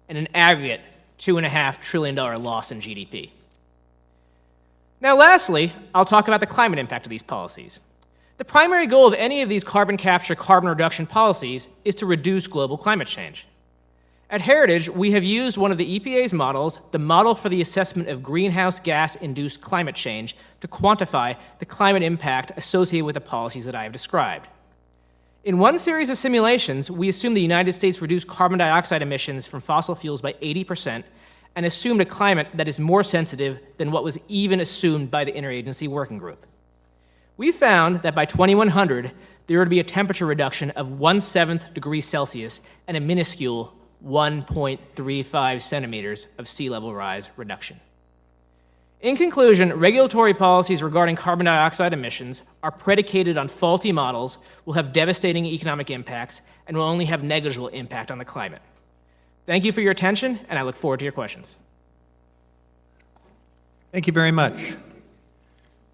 and an aggregate $2.5 trillion loss in GDP. Now lastly, I'll talk about the climate impact of these policies. The primary goal of any of these carbon capture, carbon reduction policies is to reduce global climate change. At Heritage, we have used one of the EPA's models, the Model for the Assessment of Greenhouse Gas-Induced Climate Change, to quantify the climate impact associated with the policies that I have described. In one series of simulations, we assumed the United States reduced carbon dioxide emissions from fossil fuels by 80% and assumed a climate that is more sensitive than what was even assumed by the Interagency Working Group. We found that by 2100, there would be a temperature reduction of 1/7 degrees Celsius and a minuscule 1.35 centimeters of sea level rise reduction. In conclusion, regulatory policies regarding carbon dioxide emissions are predicated on faulty models, will have devastating economic impacts, and will only have negligible impact on the climate. Thank you for your attention, and I look forward to your questions. Thank you very much.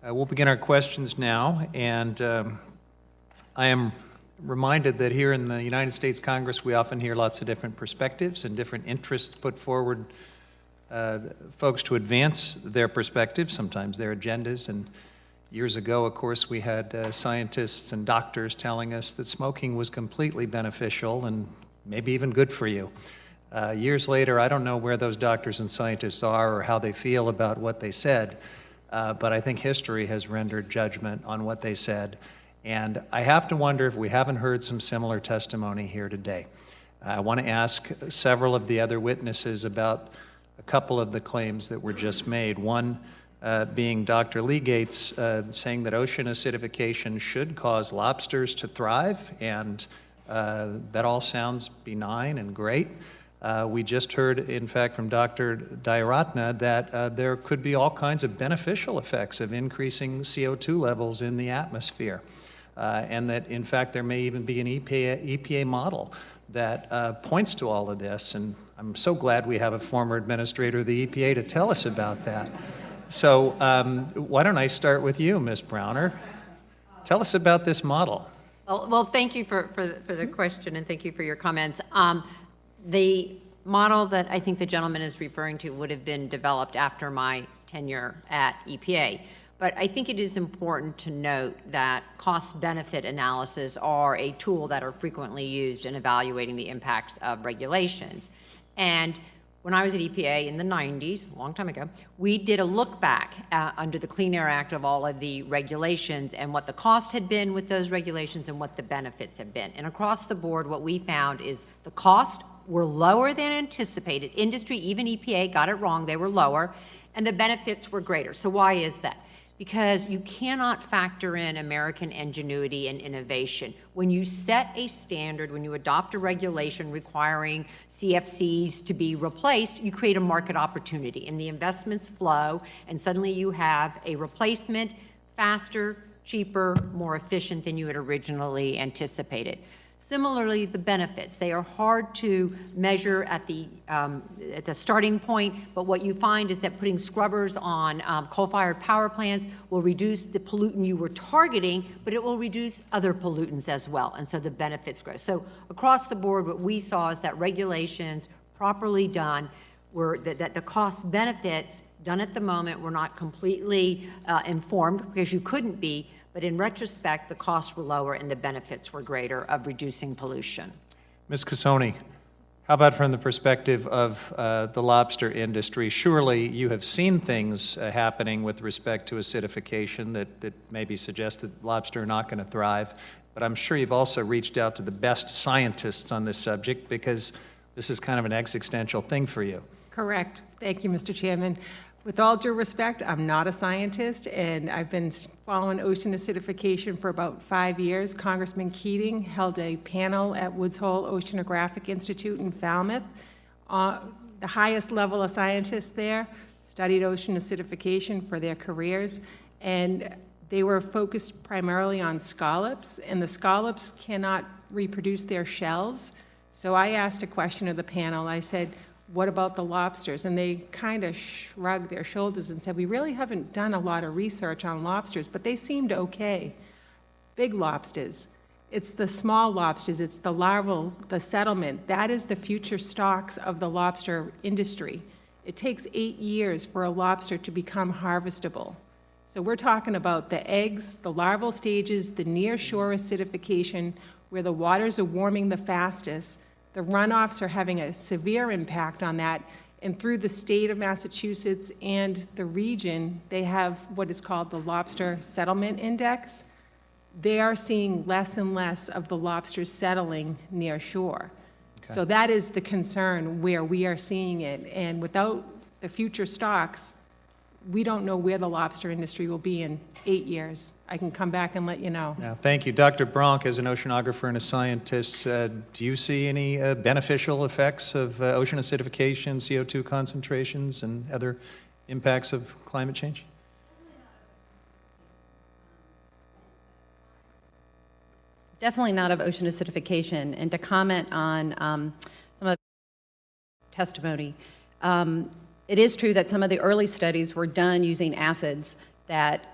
We'll begin our questions now, and I am reminded that here in the United States Congress, we often hear lots of different perspectives and different interests put forward, folks to advance their perspectives, sometimes their agendas. And years ago, of course, we had scientists and doctors telling us that smoking was completely beneficial and maybe even good for you. Years later, I don't know where those doctors and scientists are or how they feel about what they said, but I think history has rendered judgment on what they said. And I have to wonder if we haven't heard some similar testimony here today. I want to ask several of the other witnesses about a couple of the claims that were just made. One being Dr. Lee Gates saying that ocean acidification should cause lobsters to thrive, and that all sounds benign and great. We just heard, in fact, from Dr. Dayaratna that there could be all kinds of beneficial effects of increasing CO2 levels in the atmosphere. And that, in fact, there may even be an EPA model that points to all of this. And I'm so glad we have a former administrator of the EPA to tell us about that. So why don't I start with you, Ms. Browner? Tell us about this model. Well, thank you for the question, and thank you for your comments. The model that I think the gentleman is referring to would have been developed after my tenure at EPA. But I think it is important to note that cost-benefit analysis are a tool that are frequently used in evaluating the impacts of regulations. And when I was at EPA in the 90s, a long time ago, we did a look back under the Clean Air Act of all of the regulations and what the cost had been with those regulations and what the benefits have been. And across the board, what we found is the cost were lower than anticipated. Industry, even EPA, got it wrong. They were lower, and the benefits were greater. So why is that? Because you cannot factor in American ingenuity and innovation. When you set a standard, when you adopt a regulation requiring CFCs to be replaced, you create a market opportunity, and the investments flow, and suddenly you have a replacement faster, cheaper, more efficient than you had originally anticipated. Similarly, the benefits, they are hard to measure at the starting point, but what you find is that putting scrubbers on coal-fired power plants will reduce the pollutant you were targeting, but it will reduce other pollutants as well, and so the benefits grow. So across the board, what we saw is that regulations properly done were that the cost benefits done at the moment were not completely informed, because you couldn't be, but in retrospect, the costs were lower and the benefits were greater of reducing pollution. Ms. Cassoni, how about from the perspective of the lobster industry? Surely you have seen things happening with respect to acidification that maybe suggest that lobster are not going to thrive, but I'm sure you've also reached out to the best scientists on this subject, because this is kind of an existential thing for you. Correct. Thank you, Mr. Chairman. With all due respect, I'm not a scientist, and I've been following ocean acidification for about 5 years. Congressman Keating held a panel at Woods Hole Oceanographic Institute in Falmouth. The highest level of scientists there studied ocean acidification for their careers, and they were focused primarily on scallops, and the scallops cannot reproduce their shells. So I asked a question of the panel. I said, what about the lobsters? And they kind of shrugged their shoulders and said, we really haven't done a lot of research on lobsters, but they seemed okay. Big lobsters, it's the small lobsters, it's the larval, the settlement. That is the future stocks of the lobster industry. It takes 8 years for a lobster to become harvestable. So we're talking about the eggs, the larval stages, the near shore acidification, where the waters are warming the fastest. The runoffs are having a severe impact on that, and through the state of Massachusetts and the region, they have what is called the Lobster Settlement Index. They are seeing less and less of the lobsters settling near shore. So that is the concern where we are seeing it, and without the future stocks, we don't know where the lobster industry will be in 8 years. I can come back and let you know. Now, thank you. Dr. Bronk, as an oceanographer and a scientist, do you see any beneficial effects of ocean acidification, CO2 concentrations, and other impacts of climate change? Definitely not of ocean acidification. And to comment on some of the testimony, it is true that some of the early studies were done using acids that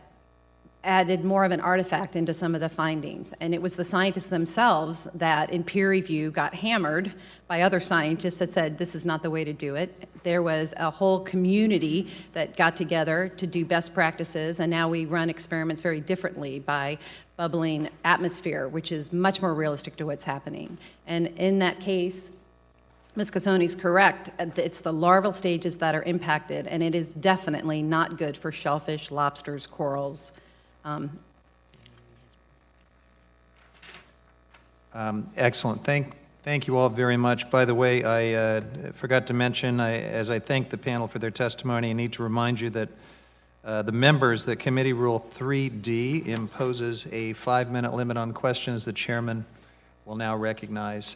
added more of an artifact into some of the findings. And it was the scientists themselves that, in peer review, got hammered by other scientists that said, this is not the way to do it. There was a whole community that got together to do best practices, and now we run experiments very differently by bubbling atmosphere, which is much more realistic to what's happening. And in that case, Ms. Cassoni's correct. It's the larval stages that are impacted, and it is definitely not good for shellfish, lobsters, corals. Excellent. Thank you all very much. By the way, I forgot to mention, as I thank the panel for their testimony, I need to remind you that the members, that Committee Rule 3D imposes a 5-minute limit on questions. The chairman will now recognize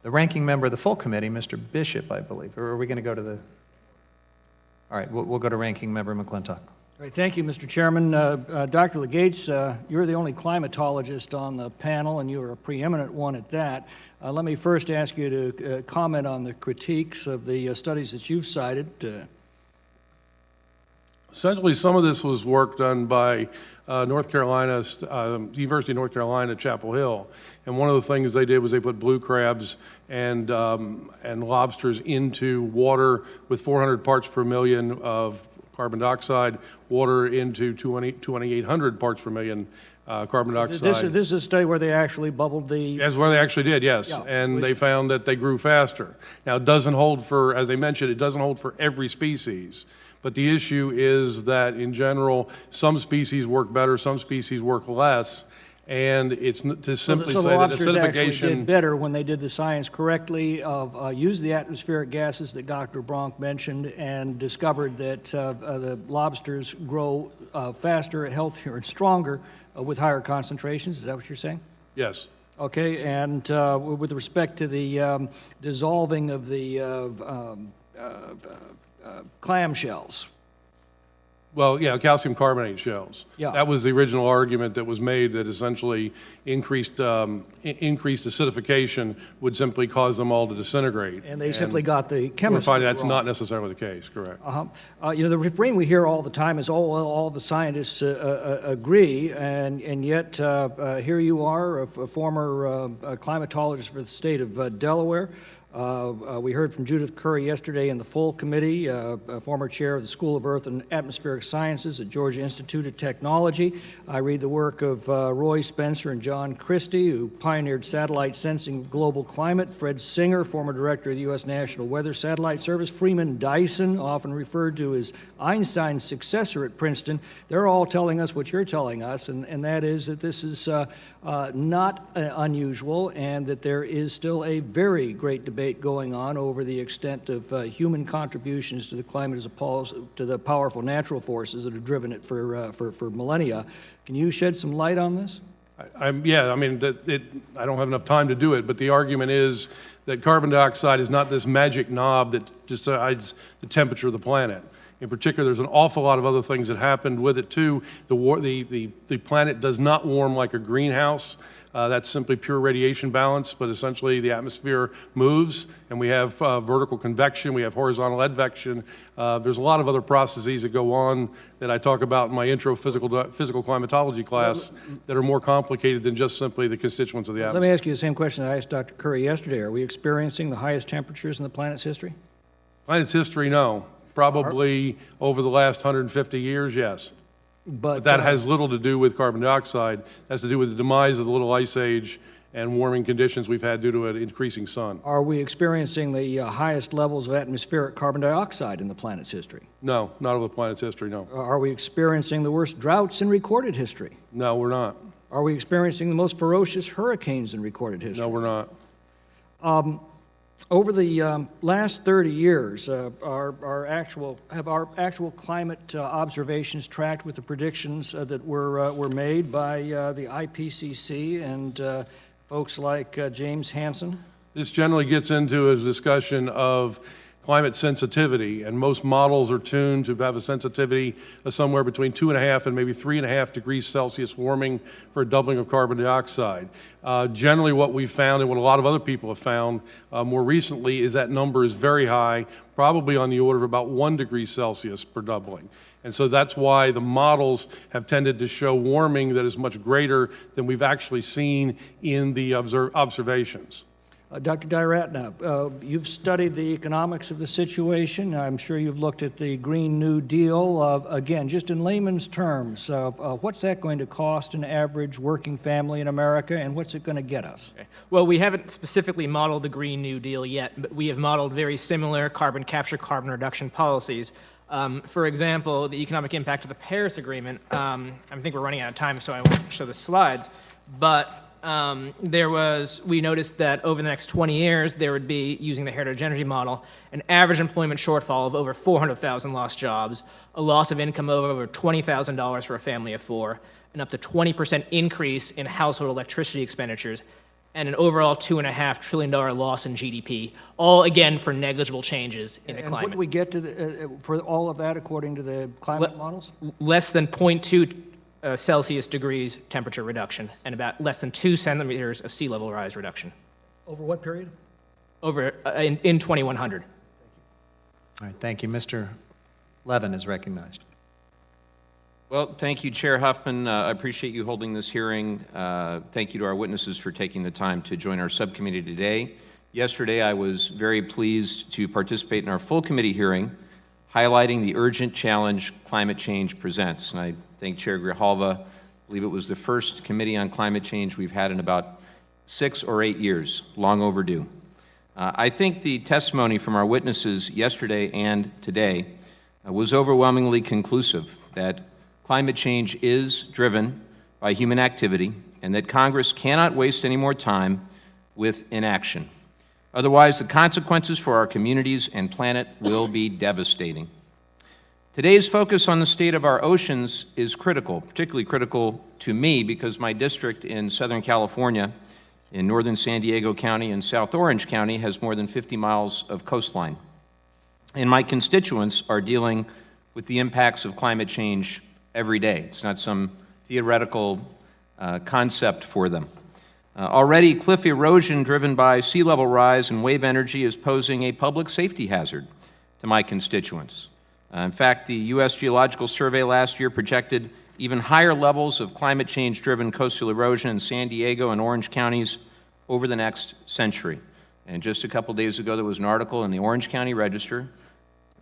the ranking member of the full committee, Mr. Bishop, I believe. Or are we going to go to the... All right, we'll go to Ranking Member McClintock. Great, thank you, Mr. Chairman. Dr. Legates, you're the only climatologist on the panel, and you're a preeminent one at that. Let me first ask you to comment on the critiques of the studies that you've cited. Essentially, some of this was work done by North Carolina, University of North Carolina, Chapel Hill. And one of the things they did was they put blue crabs and lobsters into water with 400 parts per million of carbon dioxide, water into 2,800 parts per million carbon dioxide. This is a study where they actually bubbled the... That's where they actually did, yes. Yeah, and they found that they grew faster. Now, it doesn't hold for, as they mentioned, it doesn't hold for every species. But the issue is that, in general, some species work better, some species work less. And it's to simply so say the that lobsters actually acidification... did better when they did the science correctly, of used the atmospheric gases that Dr. Bronk mentioned, and discovered that the lobsters grow faster, healthier, and stronger with higher concentrations. Is that what you're saying? Yes. Okay, and with respect to the dissolving of the clam shells. Well, yeah, calcium carbonate shells. Yeah. That was the original argument that was made, that essentially increased acidification would simply cause them all to disintegrate. And they simply got the We're chemistry finding that's wrong. not necessarily the case, correct. You know, the refrain we hear all the time is, all the scientists agree, and yet here you are, a former climatologist for the state of Delaware. We heard from Judith Curry yesterday in the full committee, former chair of the School of Earth and Atmospheric Sciences at Georgia Institute of Technology. I read the work of Roy Spencer and John Christie, who pioneered satellite sensing of global climate. Fred Singer, former director of the U.S. National Weather Satellite Service. Freeman Dyson, often referred to as Einstein's successor at Princeton. They're all telling us what you're telling us, and that is that this is not unusual, and that there is still a very great debate going on over the extent of human contributions to the climate as opposed to the powerful natural forces that have driven it for millennia. Can you shed some light on this? Yeah, I mean, I don't have enough time to do it, but the argument is that carbon dioxide is not this magic knob that decides the temperature of the planet. In particular, there's an awful lot of other things that happened with it too. The planet does not warm like a greenhouse. That's simply pure radiation balance, but essentially the atmosphere moves, and we have vertical convection, we have horizontal advection. There's a lot of other processes that go on that I talk about in my intro physical climatology class that are more complicated than just simply the constituents of the atmosphere. Let me ask you the same question that I asked Dr. Curry yesterday. Are we experiencing the highest temperatures in the planet's history? Planet's history, no. Probably over the last 150 years, yes. But that has little to do with carbon dioxide. It has to do with the demise of the Little Ice Age and warming conditions we've had due to an increasing sun. Are we experiencing the highest levels of atmospheric carbon dioxide in the planet's history? No, not over the planet's history, no. Are we experiencing the worst droughts in recorded history? No, we're not. Are we experiencing the most ferocious hurricanes in recorded history? No, we're not. Over the last 30 years, have our actual climate observations tracked with the predictions that were made by the IPCC and folks like James Hansen? This generally gets into a discussion of climate sensitivity, and most models are tuned to have a sensitivity of somewhere between 2.5 and maybe 3.5 degrees Celsius warming for a doubling of carbon dioxide. Generally what we've found, and what a lot of other people have found more recently, is that number is very high, probably on the order of about 1 degree Celsius per doubling. And so that's why the models have tended to show warming that is much greater than we've actually seen in the observations. Dr. Durant, you've studied the economics of the situation. I'm sure you've looked at the Green New Deal. Again, just in layman's terms, what's that going to cost an average working family in America, and what's it going to get us? Well, we haven't specifically modeled the Green New Deal yet, but we have modeled very similar carbon capture, carbon reduction policies. For example, the economic impact of the Paris Agreement, I think we're running out of time, so I won't show the slides, but we noticed that over the next 20 years, there would be, using the heritage energy model, an average employment shortfall of over 400,000 lost jobs, a loss of income of over $20,000 for a family of 4, an up to 20% increase in household electricity expenditures, and an overall $2.5 trillion loss in GDP, all again for negligible changes in the And climate. what do we get to for all of that according to the climate models? Less than 0.2 Celsius degrees temperature reduction, and about less than 2 centimeters of sea level rise reduction Over what period? over in 2100. All right, thank you. Mr. Levin is recognized. Well, thank you, Chair Huffman. I appreciate you holding this hearing. Thank you to our witnesses for taking the time to join our subcommittee today. Yesterday, I was very pleased to participate in our full committee hearing, highlighting the urgent challenge climate change presents. And I thank Chair Grijalva. I believe it was the first committee on climate change we've had in about 6 or 8 years, long overdue. I think the testimony from our witnesses yesterday and today was overwhelmingly conclusive that climate change is driven by human activity and that Congress cannot waste any more time with inaction. Otherwise, the consequences for our communities and planet will be devastating. Today's focus on the state of our oceans is critical, particularly critical to me because my district in Southern California, in northern San Diego County and South Orange County, has more than 50 miles of coastline. And my constituents are dealing with the impacts of climate change every day. It's not some theoretical concept for them. Already, cliff erosion driven by sea level rise and wave energy is posing a public safety hazard to my constituents. In fact, the U.S. Geological Survey last year projected even higher levels of climate change-driven coastal erosion in San Diego and Orange counties over the next century. And just a couple days ago, there was an article in the Orange County Register,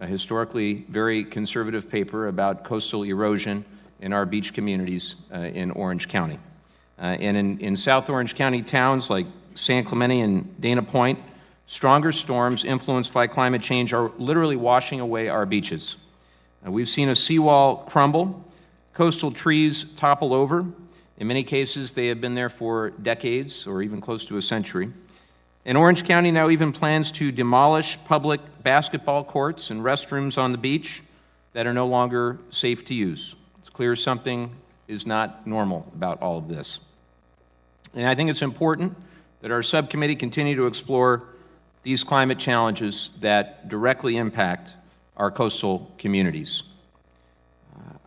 a historically very conservative paper about coastal erosion in our beach communities in Orange County. And in South Orange County towns like San Clemente and Dana Point, stronger storms influenced by climate change are literally washing away our beaches. We've seen a seawall crumble, coastal trees topple over. In many cases, they have been there for decades or even close to a century. And Orange County now even plans to demolish public basketball courts and restrooms on the beach that are no longer safe to use. It's clear something is not normal about all of this. And I think it's important that our subcommittee continue to explore these climate challenges that directly impact our coastal communities.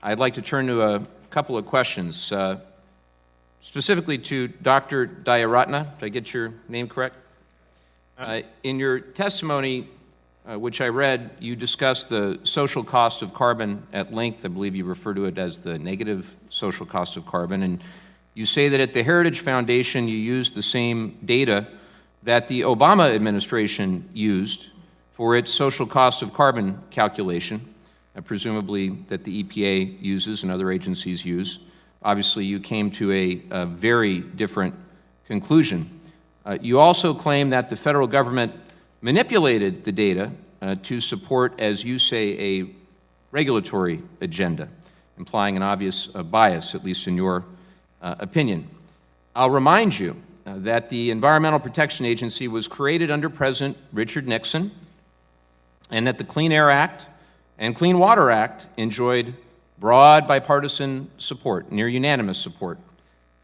I'd like to turn to a couple of questions, specifically to Dr. Dayaratna. Did I get your name correct? In your testimony, which I read, you discussed the social cost of carbon at length. I believe you refer to it as the negative social cost of carbon. And you say that at the Heritage Foundation, you used the same data that the Obama administration used for its social cost of carbon calculation, presumably that the EPA uses and other agencies use. Obviously, you came to a very different conclusion. You also claim that the federal government manipulated the data to support, as you say, a regulatory agenda, implying an obvious bias, at least in your opinion. I'll remind you that the Environmental Protection Agency was created under President Richard Nixon, and that the Clean Air Act and Clean Water Act enjoyed broad bipartisan support, near unanimous support.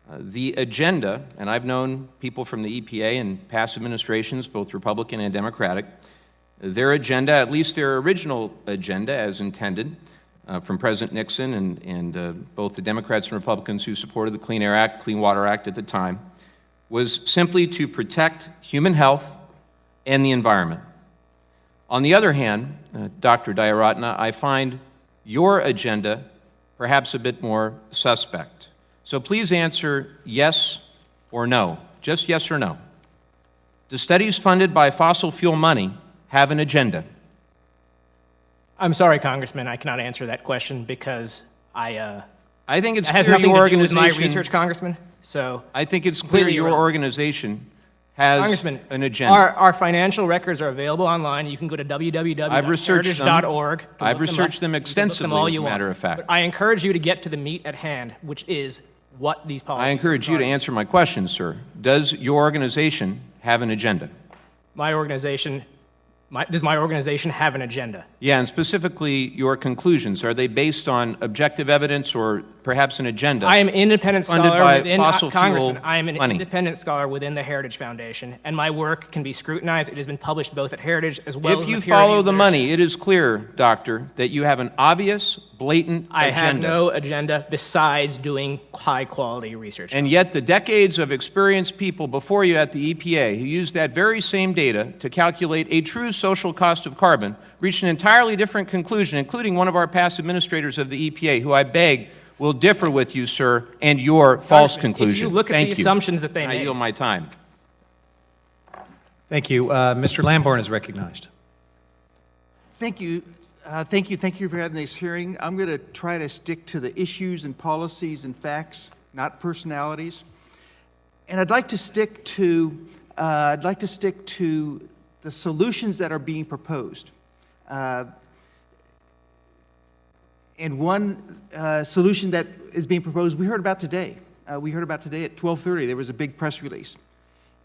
The agenda, and I've known people from the EPA in past administrations, both Republican and Democratic, their agenda, at least their original agenda as intended from President Nixon and both the Democrats and Republicans who supported the Clean Air Act, Clean Water Act at the time, was simply to protect human health and the environment. On the other hand, Dr. Dayaratna, I find your agenda perhaps a bit more suspect. So please answer yes or no, just yes or no. Do studies funded by fossil fuel money have an agenda? I'm sorry, Congressman, I cannot answer that question because I think it's it has clear nothing your to do with my organization. research, Congressman. So I think it's clear completely your irrelevant. organization has Congressman, an agenda. our financial records are available online. You can go to I've researched them. www.heritage.org. I've researched them extensively, as a matter of fact. But I encourage you to get to the meat at hand, which is what these policies I encourage you to answer my question, sir. Does your organization have an agenda? Does my organization have an agenda? Yeah, and specifically your conclusions. Are they based on objective evidence or perhaps an agenda? I am an independent Funded scholar by within fossil Congressman. fuel I am an money. independent scholar within the Heritage Foundation, and my work can be scrutinized. It has been published both at Heritage as well as If in you the peer-reviewed follow the literature. money, it is clear, Doctor, that you have an obvious, blatant I have agenda. no agenda besides doing high-quality research. And yet the decades of experienced people before you at the EPA who used that very same data to calculate a true social cost of carbon reached an entirely different conclusion, including one of our past administrators of the EPA, who I beg will differ with you, sir, and your false Congressman, conclusion. If you look at Thank the you. assumptions that they I made, yield my time. Thank you. Mr. Lamborn is recognized. Thank you. Thank you for having this hearing. I'm going to try to stick to the issues and policies and facts, not personalities. And I'd like to stick to the solutions that are being proposed. And one solution that is being proposed, we heard about today. We heard about today at 12:30. There was a big press release.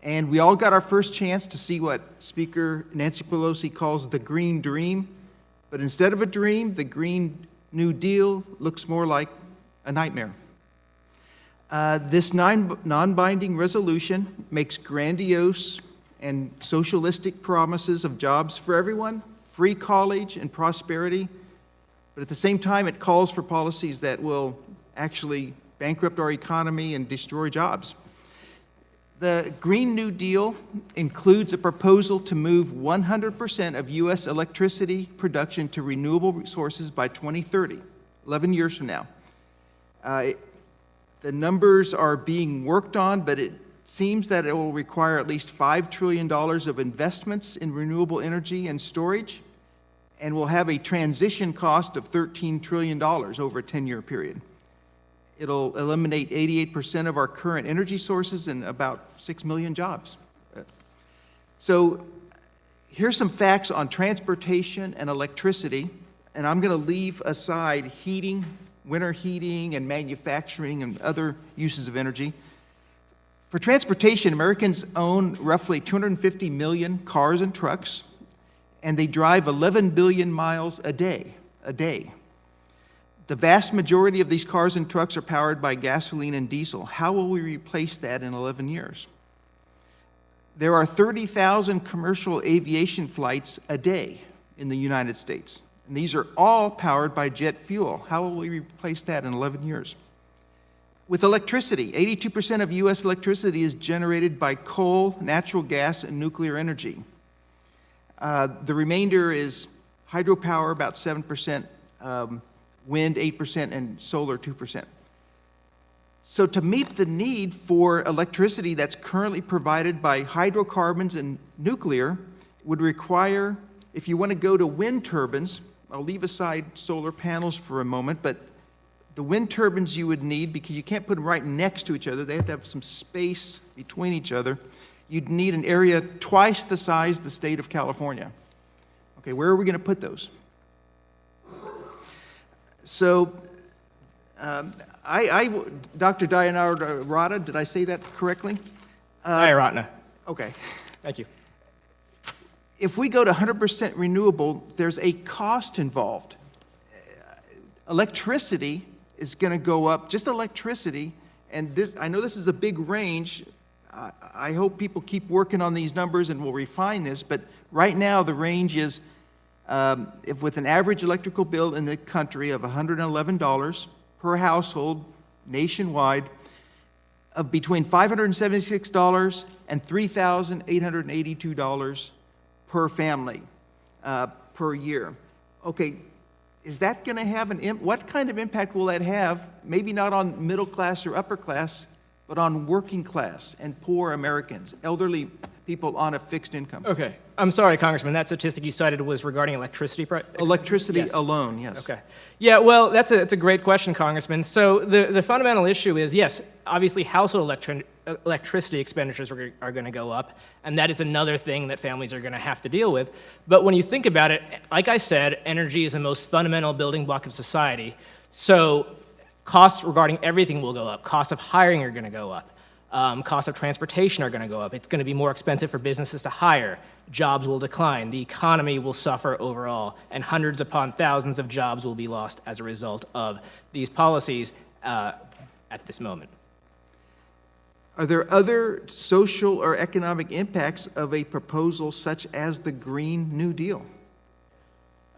And we all got our first chance to see what Speaker Nancy Pelosi calls the Green Dream. But instead of a dream, the Green New Deal looks more like a nightmare. This non-binding resolution makes grandiose and socialistic promises of jobs for everyone, free college and prosperity, but at the same time it calls for policies that will actually bankrupt our economy and destroy jobs. The Green New Deal includes a proposal to move 100% of U.S. electricity production to renewable sources by 2030, 11 years from now. The numbers are being worked on, but it seems that it will require at least $5 trillion of investments in renewable energy and storage, and will have a transition cost of $13 trillion over a 10-year period. It'll eliminate 88% of our current energy sources and about 6 million jobs. So here's some facts on transportation and electricity, and I'm going to leave aside heating, winter heating, and manufacturing and other uses of energy. For transportation, Americans own roughly 250 million cars and trucks, and they drive 11 billion miles a day. The vast majority of these cars and trucks are powered by gasoline and diesel. How will we replace that in 11 years? There are 30,000 commercial aviation flights a day in the United States, and these are all powered by jet fuel. How will we replace that in 11 years? With electricity, 82% of U.S. electricity is generated by coal, natural gas, and nuclear energy. The remainder is hydropower, about 7%, wind 8%, and solar 2%. So to meet the need for electricity that's currently provided by hydrocarbons and nuclear would require, if you want to go to wind turbines, I'll leave aside solar panels for a moment, but the wind turbines you would need, because you can't put them right next to each other, they have to have some space between each other, you'd need an area twice the size of the state of California. Okay, where are we going to put those? So, Dr. Dianarada, did I say that correctly? Diaratna. Okay. Thank you. If we go to 100% renewable, there's a cost involved. Electricity is going to go up, just electricity, and this, I know this is a big range. I hope people keep working on these numbers and we'll refine this, but right now the range is, if with an average electrical bill in the country of $111 per household nationwide, of between $576 and $3,882 per family per year. Okay, is that going to have what kind of impact will that have? Maybe not on middle class or upper class, but on working class and poor Americans, elderly people on a fixed income. Okay. I'm sorry, Congressman, that statistic you cited was regarding electricity Electricity Yes. alone, yes. Okay. Yeah, well, that's a great question, Congressman. So the fundamental issue is, yes, obviously household electricity expenditures are going to go up, and that is another thing that families are going to have to deal with. But when you think about it, like I said, energy is the most fundamental building block of society. So costs regarding everything will go up. Costs of hiring are going to go up. Costs of transportation are going to go up. It's going to be more expensive for businesses to hire. Jobs will decline. The economy will suffer overall, and hundreds upon thousands of jobs will be lost as a result of these policies at this moment. Are there other social or economic impacts of a proposal such as the Green New Deal?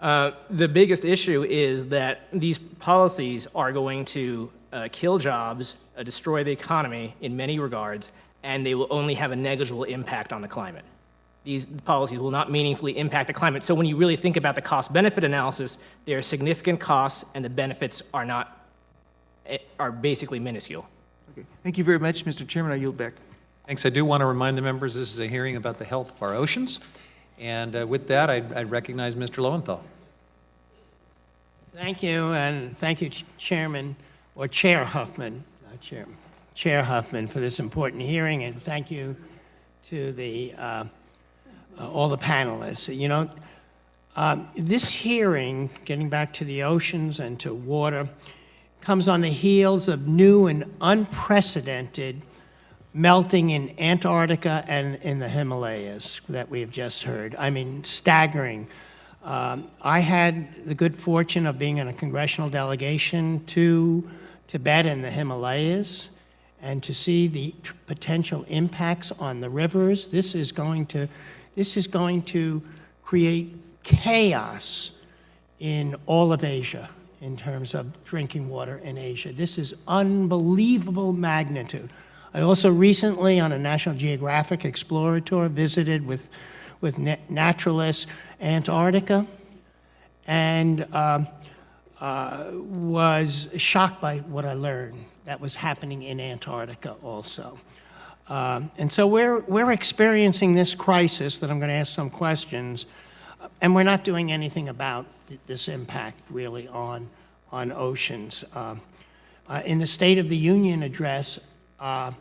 The biggest issue is that these policies are going to kill jobs, destroy the economy in many regards, and they will only have a negligible impact on the climate. These policies will not meaningfully impact the climate. So when you really think about the cost-benefit analysis, there are significant costs, and the benefits are basically minuscule. Okay. Thank you very much, Mr. Chairman. I yield back. Thanks. I do want to remind the members this is a hearing about the health of our oceans. And with that, I recognize Mr. Lowenthal. Thank you, and thank you, Chairman, or Chair Huffman, not Chairman, Chair Huffman, for this important hearing, and thank you to the all the panelists. You know, this hearing, getting back to the oceans and to water, comes on the heels of new and unprecedented melting in Antarctica and in the Himalayas that we have just heard. I mean, staggering. I had the good fortune of being in a congressional delegation to Tibet and the Himalayas, and to see the potential impacts on the rivers. This is going to create chaos in all of Asia in terms of drinking water in Asia. This is unbelievable magnitude. I also recently, on a National Geographic Explorer tour, visited with naturalists Antarctica, and was shocked by what I learned that was happening in Antarctica also. And so we're experiencing this crisis that I'm going to ask some questions, and we're not doing anything about this impact really on oceans. In the State of the Union address, the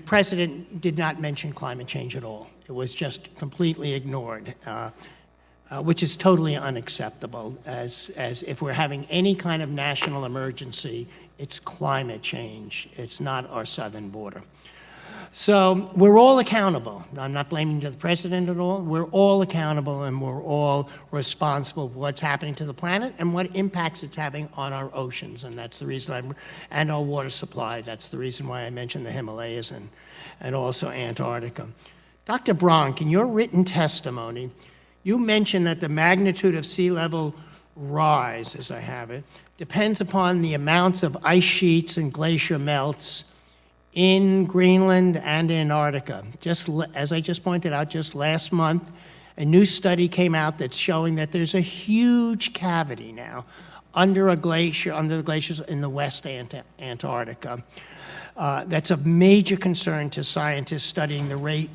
president did not mention climate change at all. It was just completely ignored, which is totally unacceptable, as if we're having any kind of national emergency, it's climate change. It's not our southern border. So we're all accountable. I'm not blaming the president at all. We're all accountable, and we're all responsible for what's happening to the planet and what impacts it's having on our oceans. And that's the reason and our water supply. That's the reason why I mentioned the Himalayas and also Antarctica. Dr. Bronk, in your written testimony, you mentioned that the magnitude of sea level rise, as I have it, depends upon the amounts of ice sheets and glacier melts in Greenland and Antarctica. Just as I just pointed out, just last month, a new study came out that's showing that there's a huge cavity now under the glaciers in the West Antarctica. That's of major concern to scientists studying the rate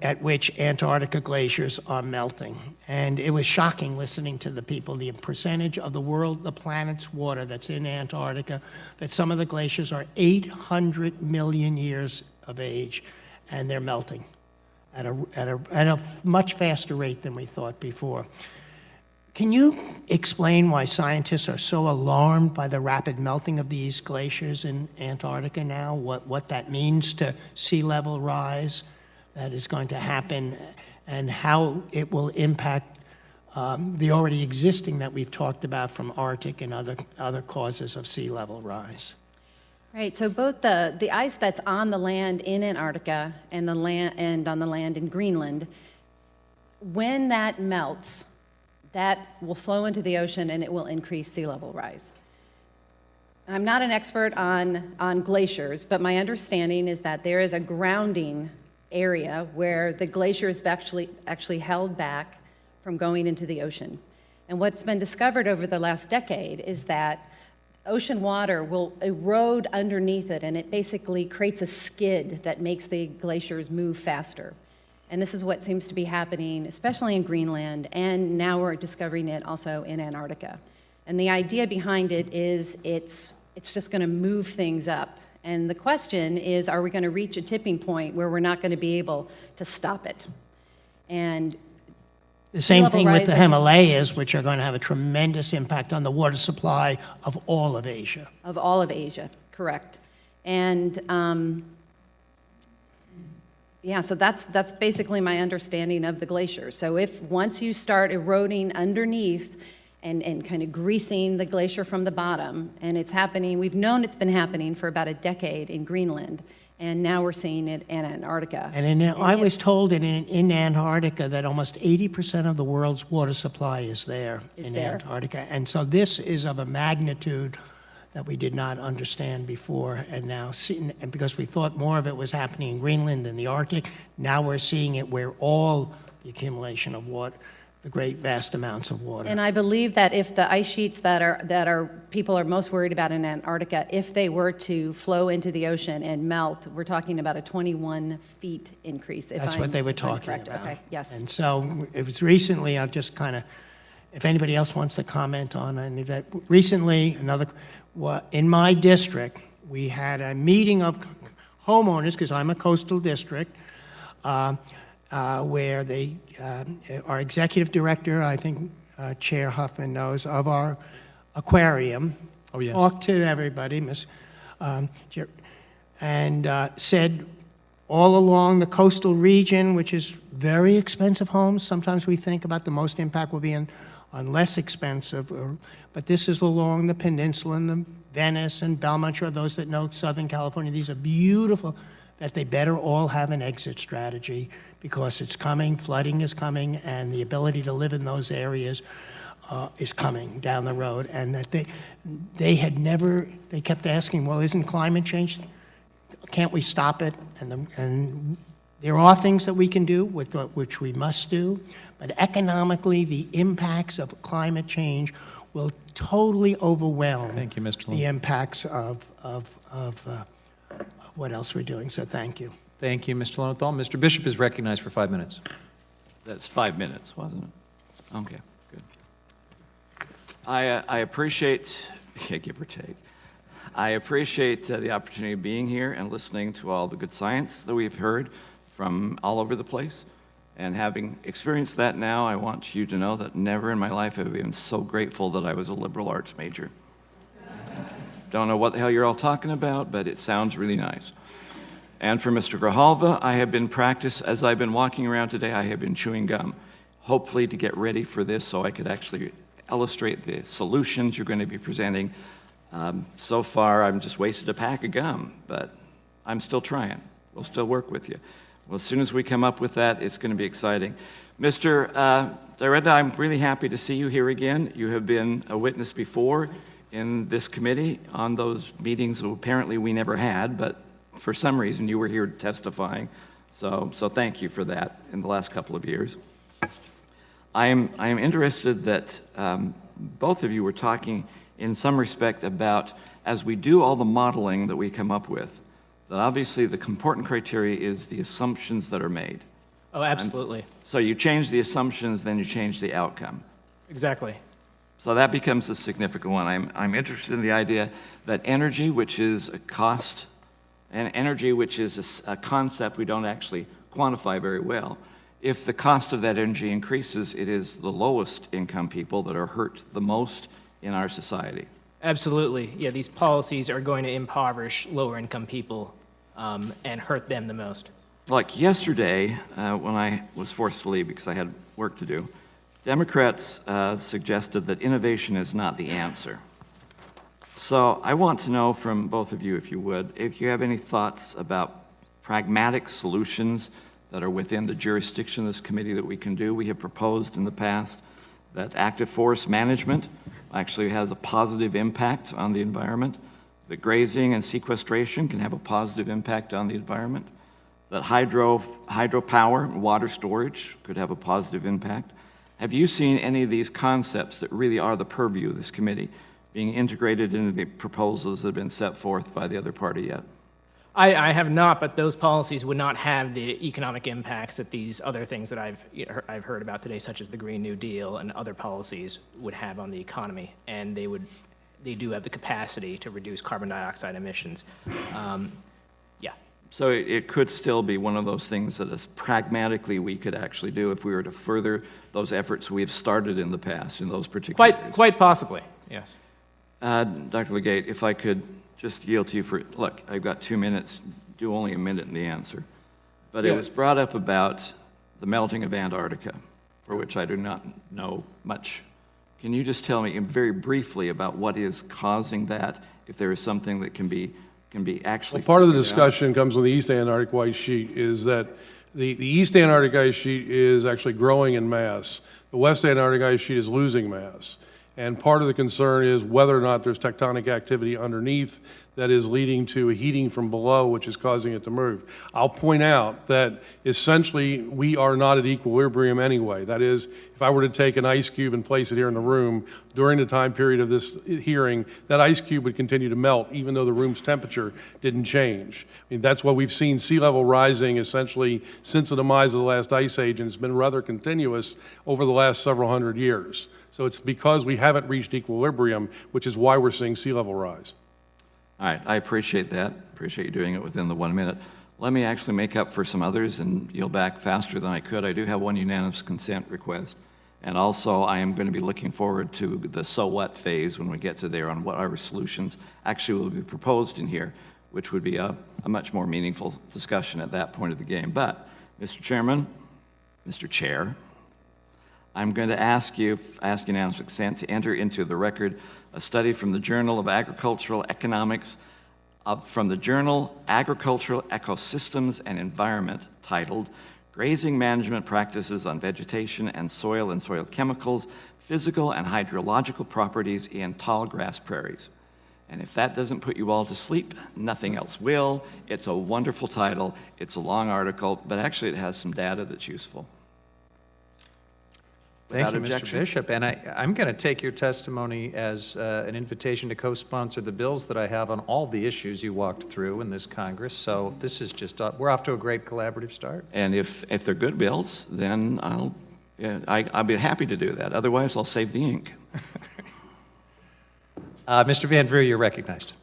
at which Antarctica glaciers are melting. And it was shocking listening to the people, the percentage of the planet's water that's in Antarctica, that some of the glaciers are 800 million years of age, and they're melting at a much faster rate than we thought before. Can you explain why scientists are so alarmed by the rapid melting of these glaciers in Antarctica now, what that means to sea level rise that is going to happen, and how it will impact the already existing that we've talked about from Arctic and other causes of sea level rise? Right, so both the ice that's on the land in Antarctica and on the land in Greenland, when that melts, that will flow into the ocean and it will increase sea level rise. I'm not an expert on glaciers, but my understanding is that there is a grounding area where the glacier is actually held back from going into the ocean. And what's been discovered over the last decade is that ocean water will erode underneath it, and it basically creates a skid that makes the glaciers move faster. And this is what seems to be happening, especially in Greenland, and now we're discovering it also in Antarctica. And the idea behind it is it's just going to move things up. And the question is, are we going to reach a tipping point where we're not going to be able to stop it? And the same thing with the Himalayas, which are going to have a tremendous impact on the water supply of all of Asia. Of all of Asia, correct. And yeah, so that's basically my understanding of the glaciers. So if once you start eroding underneath and kind of greasing the glacier from the bottom, and it's happening, we've known it's been happening for about a decade in Greenland, and now we're seeing it in Antarctica. And I was told in Antarctica that almost 80% of the world's water supply is there in Antarctica. And so this is of a magnitude that we did not understand before, and now and because we thought more of it was happening in Greenland and the Arctic, now we're seeing it where all the accumulation of water, the great vast amounts of water. And I believe that if the ice sheets that people are most worried about in Antarctica, if they were to flow into the ocean and melt, we're talking about a 21 feet increase. That's what they were talking about. Okay, yes. And so it was recently, I'll just kind of, if anybody else wants to comment on any of that, recently, in my district, we had a meeting of homeowners, because I'm a coastal district, where our executive director, I think Chair Huffman knows, of our aquarium, talked to everybody, and said all along the coastal region, which is very expensive homes, sometimes we think about the most impact will be on less expensive, but this is along the peninsula and the Venice and Belmont Shore, those that know Southern California, these are beautiful, that they better all have an exit strategy because it's coming, flooding is coming, and the ability to live in those areas is coming down the road. And that they kept asking, well, isn't climate change, can't we stop it? And there are things that we can do, which we must do, but economically, the impacts of climate change will totally overwhelm Thank you, Mr. Lund. the impacts of what else we're doing. So thank you. Thank you, Mr. Lowenthal. Mr. Bishop is recognized for 5 minutes. That's 5 minutes, wasn't it? Okay, good. I appreciate, yeah, give or take, I appreciate the opportunity of being here and listening to all the good science that we've heard from all over the place. And having experienced that now, I want you to know that never in my life have I been so grateful that I was a liberal arts major. Don't know what the hell you're all talking about, but it sounds really nice. And for Mr. Grijalva, I have been as I've been walking around today, I have been chewing gum, hopefully to get ready for this so I could actually illustrate the solutions you're going to be presenting. So far, I've just wasted a pack of gum, but I'm still trying. We'll still work with you. Well, as soon as we come up with that, it's going to be exciting. Mr. Durant, I'm really happy to see you here again. You have been a witness before in this committee on those meetings that apparently we never had, but for some reason you were here testifying. So thank you for that in the last couple of years. I am interested that both of you were talking in some respect about, as we do all the modeling that we come up with, that obviously the important criteria is the assumptions that are made. Oh, absolutely. So you change the assumptions, then you change the outcome. Exactly. So that becomes a significant one. I'm interested in the idea that energy, which is a cost, and energy, which is a concept we don't actually quantify very well, if the cost of that energy increases, it is the lowest income people that are hurt the most in our society. Absolutely. Yeah, these policies are going to impoverish lower income people and hurt them the most. Like yesterday, when I was forced to leave because I had work to do, Democrats suggested that innovation is not the answer. So I want to know from both of you, if you would, if you have any thoughts about pragmatic solutions that are within the jurisdiction of this committee that we can do. We have proposed in the past that active forest management actually has a positive impact on the environment, that grazing and sequestration can have a positive impact on the environment, that hydropower and water storage could have a positive impact. Have you seen any of these concepts that really are the purview of this committee being integrated into the proposals that have been set forth by the other party yet? I have not, but those policies would not have the economic impacts that these other things that I've heard about today, such as the Green New Deal and other policies, would have on the economy. And they do have the capacity to reduce carbon dioxide emissions. Yeah. So it could still be one of those things that is pragmatically we could actually do if we were to further those efforts we've started in the past in those particular areas. Quite possibly, yes. Dr. Legate, if I could just yield to you for, look, I've got 2 minutes, do only a minute in the answer. But it was brought up about the melting of Antarctica, for which I do not know much. Can you just tell me very briefly about what is causing that, if there is something that can be actually... Well, part of the figured out? discussion comes on the East Antarctic ice sheet is that the East Antarctic ice sheet is actually growing in mass. The West Antarctic ice sheet is losing mass. And part of the concern is whether or not there's tectonic activity underneath that is leading to a heating from below, which is causing it to move. I'll point out that essentially we are not at equilibrium anyway. That is, if I were to take an ice cube and place it here in the room, during the time period of this hearing, that ice cube would continue to melt even though the room's temperature didn't change. I mean, that's what we've seen, sea level rising essentially since the demise of the last ice age, and it's been rather continuous over the last several hundred years. So it's because we haven't reached equilibrium, which is why we're seeing sea level rise. All right, I appreciate that. Appreciate you doing it within the 1 minute. Let me actually make up for some others and yield back faster than I could. I do have one unanimous consent request. And also, I am going to be looking forward to the so what phase when we get to there on what our solutions actually will be proposed in here, which would be a much more meaningful discussion at that point of the game. But, Mr. Chairman, Mr. Chair, I'm going to ask unanimous consent to enter into the record a study from the Journal of Agricultural Economics, from the journal Agricultural Ecosystems and Environment, titled Grazing Management Practices on Vegetation and Soil Chemicals, Physical and Hydrological Properties in Tall Grass Prairies. And if that doesn't put you all to sleep, nothing else will. It's a wonderful title. It's a long article, but actually it has some data that's useful. Thank you, Without Mr. Bishop. And I'm going to take your testimony as an invitation to co-sponsor the bills that I have on all the issues you walked through in this Congress. So this is just, we're off to a great collaborative start. And if they're good bills, then I'll be happy to do that. Otherwise, I'll save the ink. Mr. Van Vreeu, you're recognized.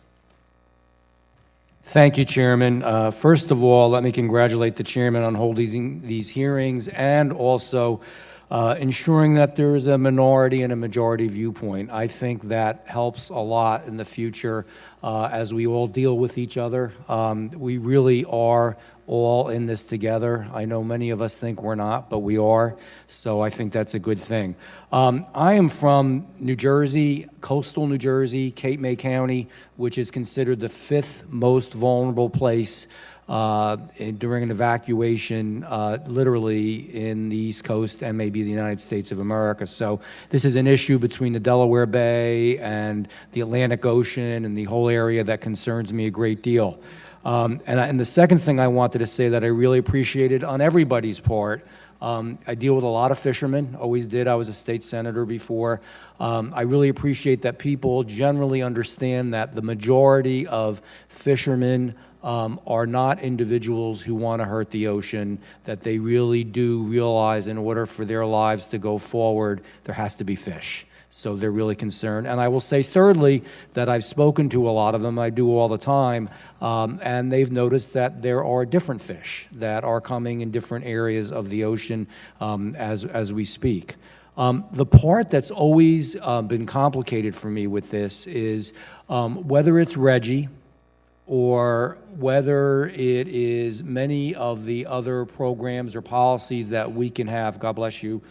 Thank you, Chairman. First of all, let me congratulate the Chairman on holding these hearings and also ensuring that there is a minority and a majority viewpoint. I think that helps a lot in the future as we all deal with each other. We really are all in this together. I know many of us think we're not, but we are, so I think that's a good thing. I am from New Jersey, coastal New Jersey, Cape May County, which is considered the 5th most vulnerable place during an evacuation, literally in the East Coast and maybe the United States of America. So this is an issue between the Delaware Bay and the Atlantic Ocean and the whole area that concerns me a great deal. And the second thing I wanted to say that I really appreciated on everybody's part, I deal with a lot of fishermen, always did. I was a state senator before. I really appreciate that people generally understand that the majority of fishermen are not individuals who want to hurt the ocean, that they really do realize in order for their lives to go forward, there has to be fish. So they're really concerned. And I will say thirdly, that I've spoken to a lot of them, I do all the time, and they've noticed that there are different fish that are coming in different areas of the ocean as we speak. The part that's always been complicated for me with this is whether it's Reggie or whether it is many of the other programs or policies that we can have, God bless you,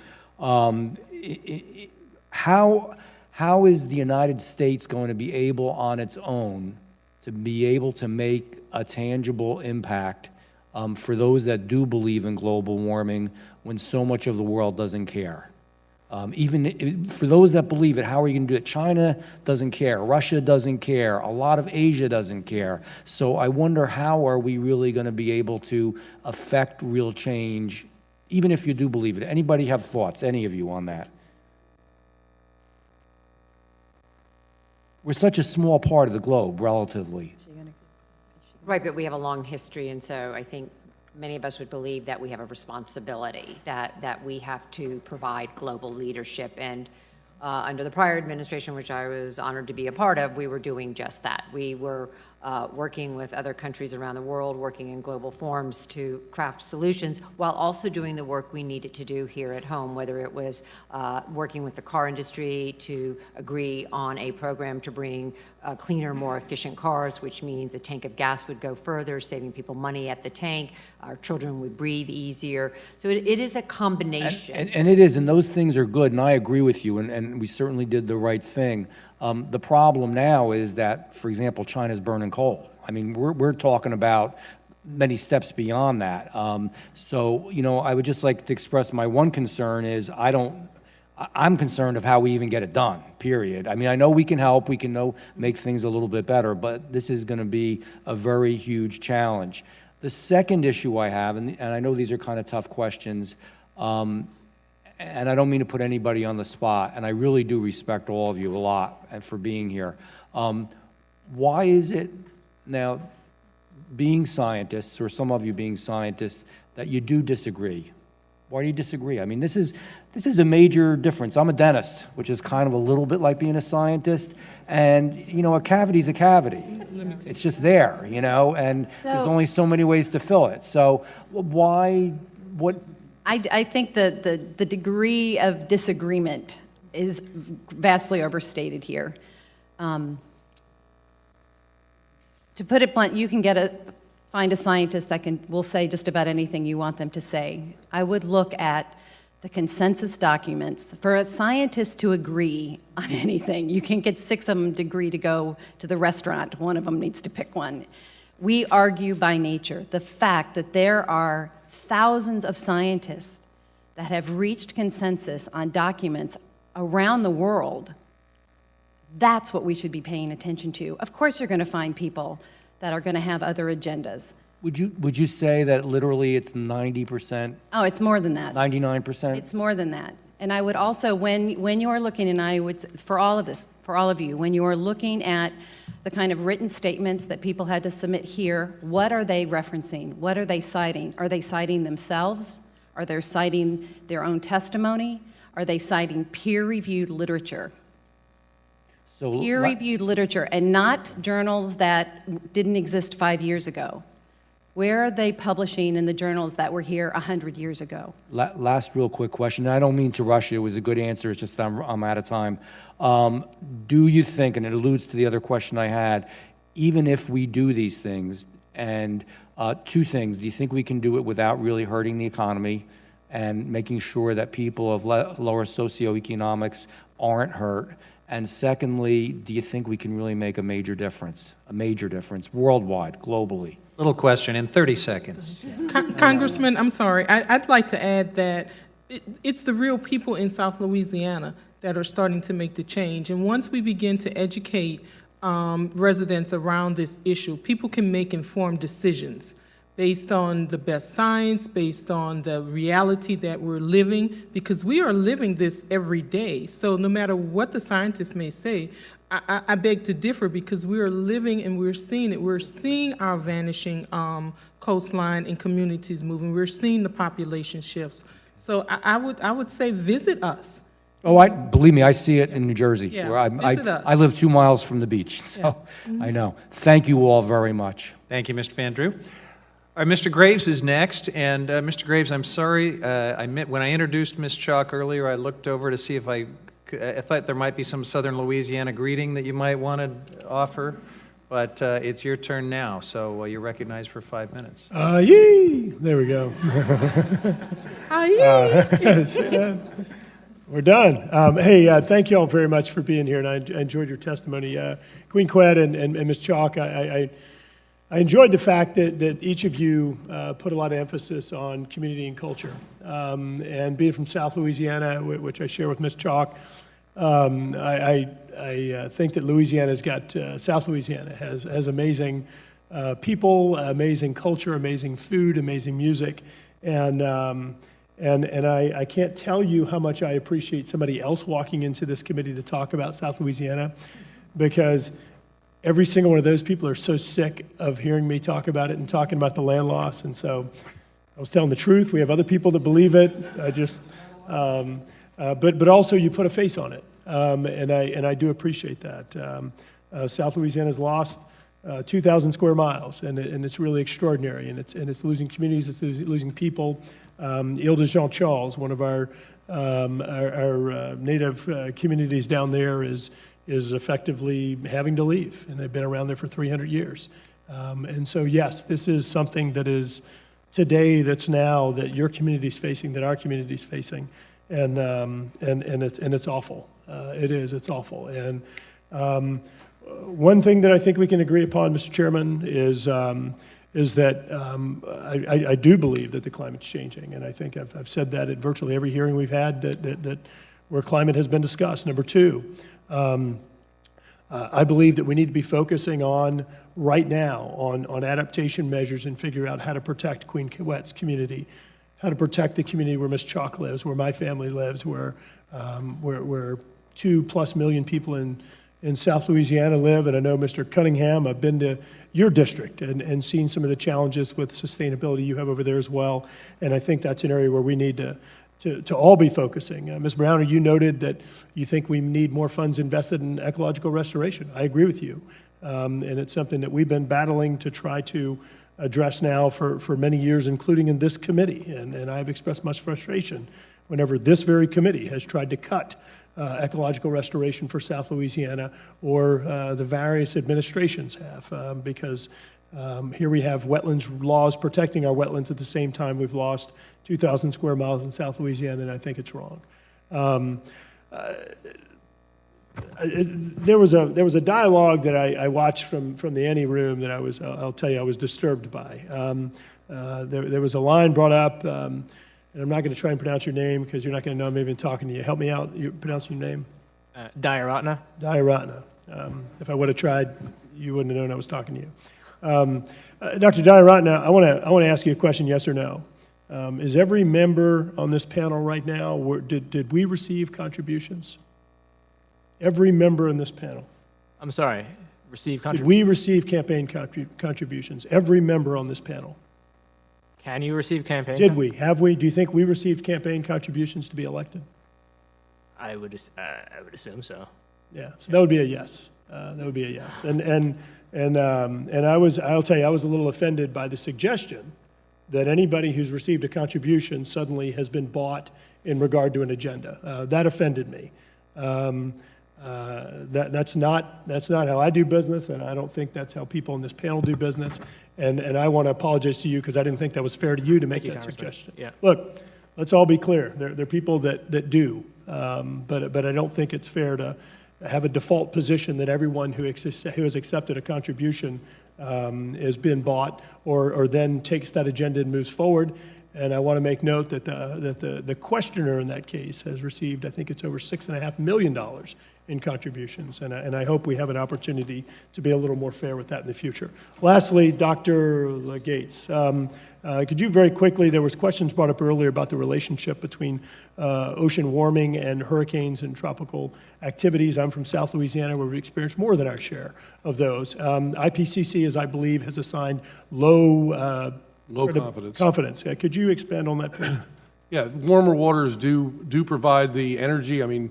how is the United States going to be able on its own to be able to make a tangible impact for those that do believe in global warming when so much of the world doesn't care? Even for those that believe it, how are you going to do it? China doesn't care. Russia doesn't care. A lot of Asia doesn't care. So I wonder, how are we really going to be able to affect real change, even if you do believe it? Anybody have thoughts, any of you, on that? We're such a small part of the globe, relatively. Right, but we have a long history, and so I think many of us would believe that we have a responsibility, that we have to provide global leadership. And under the prior administration, which I was honored to be a part of, we were doing just that. We were working with other countries around the world, working in global forums to craft solutions, while also doing the work we needed to do here at home, whether it was working with the car industry to agree on a program to bring cleaner, more efficient cars, which means a tank of gas would go further, saving people money at the tank. Our children would breathe easier. So it is a combination. And it is, and those things are good, and I agree with you, and we certainly did the right thing. The problem now is that, for example, China's burning coal. I mean, we're talking about many steps beyond that. So, you know, I would just like to express my one concern is I'm concerned of how we even get it done, period. I mean, I know we can help, we can make things a little bit better, but this is going to be a very huge challenge. The second issue I have, and I know these are kind of tough questions, and I don't mean to put anybody on the spot, and I really do respect all of you a lot and for being here. Why is it now, being scientists, or some of you being scientists, that you do disagree? Why do you disagree? I mean, this is a major difference. I'm a dentist, which is kind of a little bit like being a scientist, and you know, a cavity's a cavity. It's just there, you know, and there's only so many ways to fill it. So why? What? I think the degree of disagreement is vastly overstated here. To put it blunt, you can find a scientist that will say just about anything you want them to say. I would look at the consensus documents. For a scientist to agree on anything, you can't get 6 of them to agree to go to the restaurant. One of them needs to pick one. We argue by nature. The fact that there are thousands of scientists that have reached consensus on documents around the world, that's what we should be paying attention to. Of course, you're going to find people that are going to have other agendas. Would you say that literally it's 90%? Oh, it's more than that. 99%? It's more than that. And I would also, when you're looking, and I would, for all of you, when you are looking at the kind of written statements that people had to submit here, what are they referencing? What are they citing? Are they citing themselves? Are they citing their own testimony? Are they citing peer-reviewed literature? So Peer-reviewed literature, and not journals that didn't exist 5 years ago. Where are they publishing in the journals that were here 100 years ago? Last real quick question. I don't mean to rush you. It was a good answer. It's just I'm out of time. Do you think, and it alludes to the other question I had, even if we do these things, and 2 things, do you think we can do it without really hurting the economy and making sure that people of lower socioeconomics aren't hurt? And secondly, do you think we can really make a major difference worldwide, globally? Little question in 30 seconds. Congressman, I'm sorry. I'd like to add that it's the real people in South Louisiana that are starting to make the change. And once we begin to educate residents around this issue, people can make informed decisions based on the best science, based on the reality that we're living, because we are living this every day. So no matter what the scientists may say, I beg to differ, because we are living and we're seeing it. We're seeing our vanishing coastline and communities moving. We're seeing the population shifts. So I would say visit us. Oh, believe me, I see it in New Jersey, Yeah, where visit us. I live 2 miles from the beach, so I know. Thank you all very much. Thank you, Mr. Van Drew. All right, Mr. Graves is next, and Mr. Graves, I'm sorry, when I introduced Ms. Chalk earlier, I looked over to see if I thought there might be some Southern Louisiana greeting that you might want to offer, but it's your turn now, so you're recognized for 5 minutes. Yee! There we go. We're done. Hey, thank you all very much for being here, and I enjoyed your testimony. Queen Quet and Ms. Chalk, I enjoyed the fact that each of you put a lot of emphasis on community and culture. And being from South Louisiana, which I share with Ms. Chalk, I think that Louisiana's got, South Louisiana has amazing people, amazing culture, amazing food, amazing music. And I can't tell you how much I appreciate somebody else walking into this committee to talk about South Louisiana, because every single one of those people are so sick of hearing me talk about it and talking about the land loss. And so I was telling the truth. We have other people that believe it. But also you put a face on it. And I do appreciate that. South Louisiana's lost 2,000 square miles, and it's really extraordinary. And it's losing communities, it's losing people. Ile de Jean Charles, one of our native communities down there, is effectively having to leave, and they've been around there for 300 years. And so, yes, this is something that is today, that's now, that your community's facing, that our community's facing, and it's awful. It is. It's awful. And one thing that I think we can agree upon, Mr. Chairman, is that I do believe that the climate's changing, and I think I've said that at virtually every hearing we've had that where climate has been discussed. Number two, I believe that we need to be focusing on right now on adaptation measures and figure out how to protect Queen Quet's community, how to protect the community where Ms. Chalk lives, where my family lives, where 2+ million people in South Louisiana live. And I know, Mr. Cunningham, I've been to your district and seen some of the challenges with sustainability you have over there as well. And I think that's an area where we need to all be focusing. Ms. Browner, you noted that you think we need more funds invested in ecological restoration. I agree with you. And it's something that we've been battling to try to address now for many years, including in this committee. And I've expressed much frustration whenever this very committee has tried to cut ecological restoration for South Louisiana, or the various administrations have, because here we have wetlands laws protecting our wetlands at the same time we've lost 2,000 square miles in South Louisiana, and I think it's wrong. There was a dialogue that I watched from the Annie room that I'll tell you I was disturbed by. There was a line brought up, and I'm not going to try and pronounce your name because you're not going to know I'm even talking to you. Help me out. You pronouncing your name? Diaratna. Diaratna. If I would have tried, you wouldn't have known I was talking to you. Dr. Diaratna, I want to ask you a question, yes or no. Is every member on this panel right now, did we receive contributions? Every member in this panel. I'm sorry, receive contributions? Did we receive campaign contributions? Every member on this panel. Can you receive campaign? Did we? Have we? Do you think we received campaign contributions to be elected? I would assume so. Yeah, so that would be a yes. That would be a yes. And I'll tell you, I was a little offended by the suggestion that anybody who's received a contribution suddenly has been bought in regard to an agenda. That offended me. That's not how I do business, and I don't think that's how people in this panel do business. And I want to apologize to you because I didn't think that was fair to you to make that suggestion. Yeah. Look, let's all be clear. There are people that do, but I don't think it's fair to have a default position that everyone who has accepted a contribution has been bought or then takes that agenda and moves forward. And I want to make note that the questioner in that case has received, I think it's over $6.5 million in contributions, and I hope we have an opportunity to be a little more fair with that in the future. Lastly, Dr. Gates, could you very quickly, there was questions brought up earlier about the relationship between ocean warming and hurricanes and tropical activities. I'm from South Louisiana, where we experienced more than our share of those. IPCC, as I believe, has assigned low confidence. Could you expand on that, please? Yeah, warmer waters do provide the energy. I mean,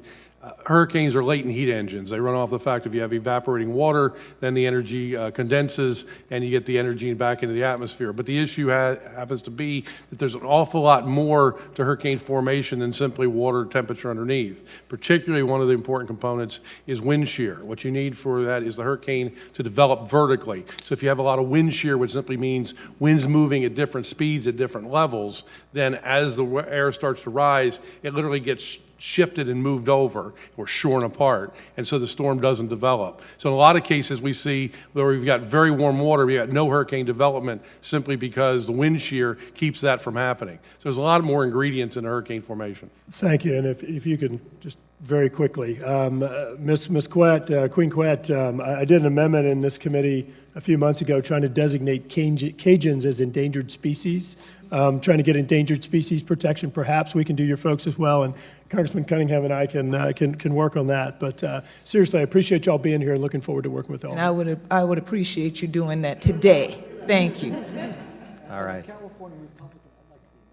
hurricanes are latent heat engines. They run off the fact if you have evaporating water, then the energy condenses and you get the energy back into the atmosphere. But the issue happens to be that there's an awful lot more to hurricane formation than simply water temperature underneath. Particularly, one of the important components is wind shear. What you need for that is the hurricane to develop vertically. So if you have a lot of wind shear, which simply means winds moving at different speeds at different levels, then as the air starts to rise, it literally gets shifted and moved over or shorn apart, and so the storm doesn't develop. So in a lot of cases we see where we've got very warm water, we've got no hurricane development simply because the wind shear keeps that from happening. So there's a lot more ingredients in hurricane formation. Thank you, and if you can just very quickly, Ms. Quett, Queen Quett, I did an amendment in this committee a few months ago trying to designate Cajuns as endangered species, trying to get endangered species protection. Perhaps we can do your folks as well, and Congressman Cunningham and I can work on that. But seriously, I appreciate y'all being here and looking forward to working with y'all. And I would appreciate you doing that today. Thank you. All right.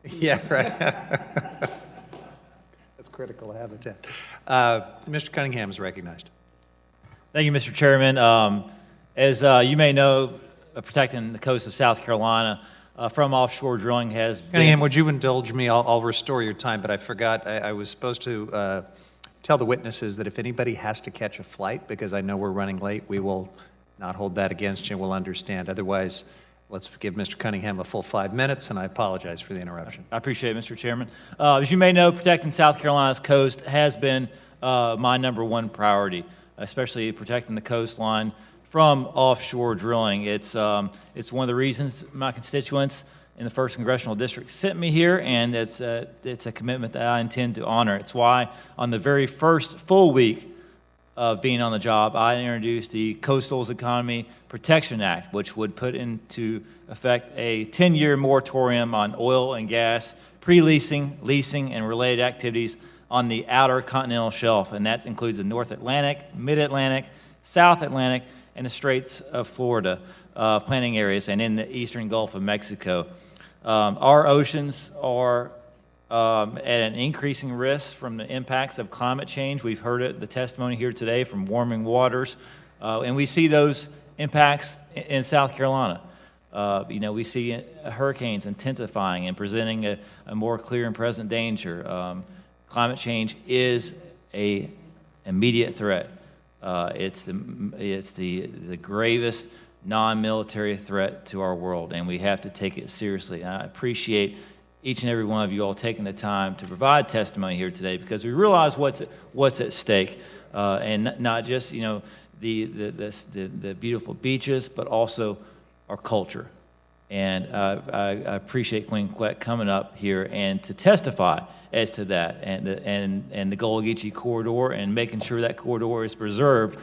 Yeah, right. That's critical habitat. Mr. Cunningham is recognized. Thank you, Mr. Chairman. As you may know, protecting the coast of South Carolina from offshore drilling has been... Cunningham, would you indulge me? I'll restore your time, but I forgot. I was supposed to tell the witnesses that if anybody has to catch a flight, because I know we're running late, we will not hold that against you. We'll understand. Otherwise, let's give Mr. Cunningham a full 5 minutes, and I apologize for the interruption. I appreciate it, Mr. Chairman. As you may know, protecting South Carolina's coast has been my #1 priority, especially protecting the coastline from offshore drilling. It's one of the reasons my constituents in the 1st Congressional District sent me here, and it's a commitment that I intend to honor. It's why on the very first full week of being on the job, I introduced the Coastal Economy Protection Act, which would put into effect a 10-year moratorium on oil and gas, pre-leasing, leasing, and related activities on the outer continental shelf, and that includes the North Atlantic, Mid-Atlantic, South Atlantic, and the Straits of Florida planning areas, and in the eastern Gulf of Mexico. Our oceans are at an increasing risk from the impacts of climate change. We've heard it, the testimony here today from warming waters, and we see those impacts in South Carolina. We see hurricanes intensifying and presenting a more clear and present danger. Climate change is an immediate threat. It's the gravest non-military threat to our world, and we have to take it seriously. And I appreciate each and every one of you all taking the time to provide testimony here today, because we realize what's at stake, and not just the beautiful beaches, but also our culture. And I appreciate Queen Quett coming up here and to testify as to that, and the Gullah Geechee corridor, and making sure that corridor is preserved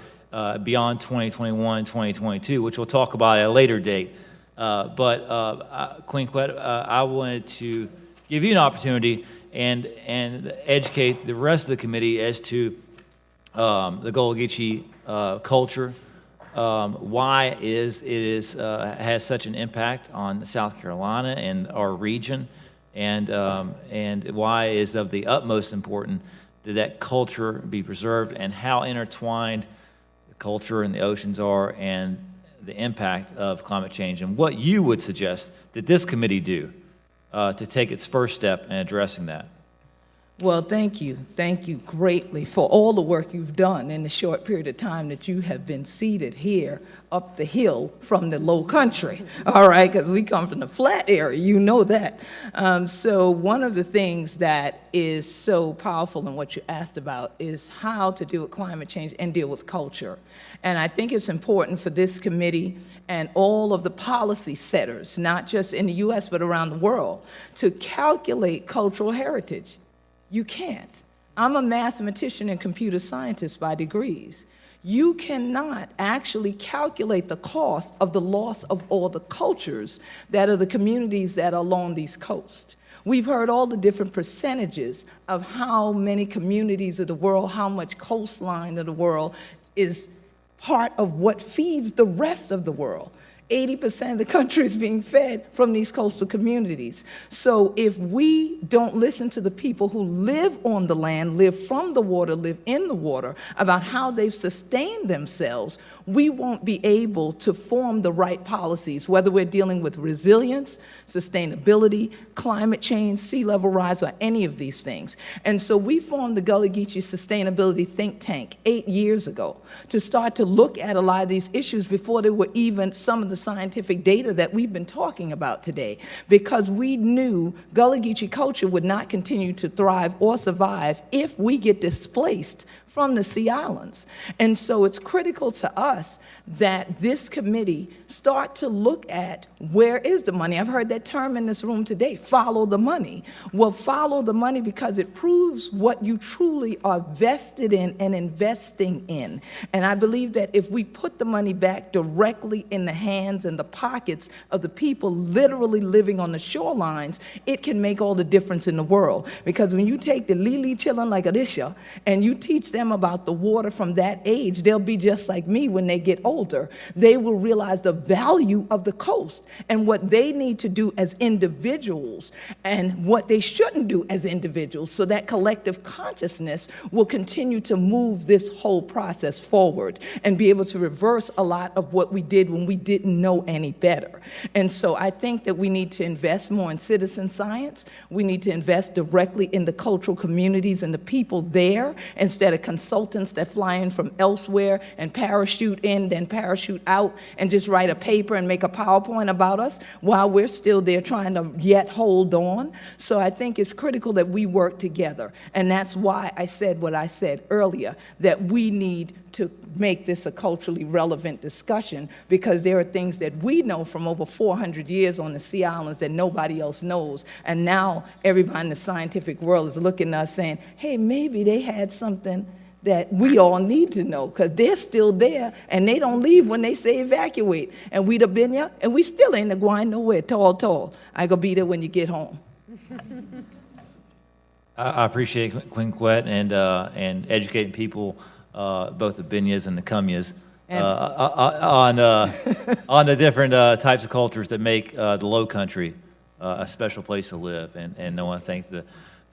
beyond 2021, 2022, which we'll talk about at a later date. Queen Quett, I wanted to give you an opportunity and educate the rest of the committee as to the Gullah Geechee culture, why it has such an impact on South Carolina and our region, and why it is of the utmost importance that culture be preserved, and how intertwined the culture and the oceans are, and the impact of climate change, and what you would suggest that this committee do to take its first step in addressing that. Well, thank you. Thank you greatly for all the work you've done in the short period of time that you have been seated here up the hill from the low country, all right, because we come from the flat area, you know that. So one of the things that is so powerful in what you asked about is how to deal with climate change and deal with culture. And I think it's important for this committee and all of the policy setters, not just in the U.S., but around the world, to calculate cultural heritage. You can't. I'm a mathematician and computer scientist by degrees. You cannot actually calculate the cost of the loss of all the cultures that are the communities that are along these coasts. We've heard all the different percentages of how many communities of the world, how much coastline of the world is part of what feeds the rest of the world. 80% of the country is being fed from these coastal communities. So if we don't listen to the people who live on the land, live from the water, live in the water, about how they've sustained themselves, we won't be able to form the right policies, whether we're dealing with resilience, sustainability, climate change, sea level rise, or any of these things. And so we formed the Gullah Geechee Sustainability Think Tank 8 years ago to start to look at a lot of these issues before there were even some of the scientific data that we've been talking about today, because we knew Gullah Geechee culture would not continue to thrive or survive if we get displaced from the Sea Islands. And so it's critical to us that this committee start to look at where is the money. I've heard that term in this room today, follow the money. Well, follow the money because it proves what you truly are vested in and investing in. And I believe that if we put the money back directly in the hands and the pockets of the people literally living on the shorelines, it can make all the difference in the world. Because when you take the Lili children like Alicia and you teach them about the water from that age, they'll be just like me when they get older. They will realize the value of the coast and what they need to do as individuals and what they shouldn't do as individuals, so that collective consciousness will continue to move this whole process forward and be able to reverse a lot of what we did when we didn't know any better. And so I think that we need to invest more in citizen science. We need to invest directly in the cultural communities and the people there instead of consultants that fly in from elsewhere and parachute in, then parachute out, and just write a paper and make a PowerPoint about us while we're still there trying to yet hold on. So I think it's critical that we work together. And that's why I said what I said earlier, that we need to make this a culturally relevant discussion, because there are things that we know from over 400 years on the Sea Islands that nobody else knows. And now everybody in the scientific world is looking at us saying, hey, maybe they had something that we all need to know, because they're still there and they don't leave when they say evacuate. And we'd have been there and we still ain't going nowhere, tall. I gonna be there when you get home. I appreciate Quinquet and educating people, both the Binyas and the Cumyas, on the different types of cultures that make the Low Country a special place to live. And I want to thank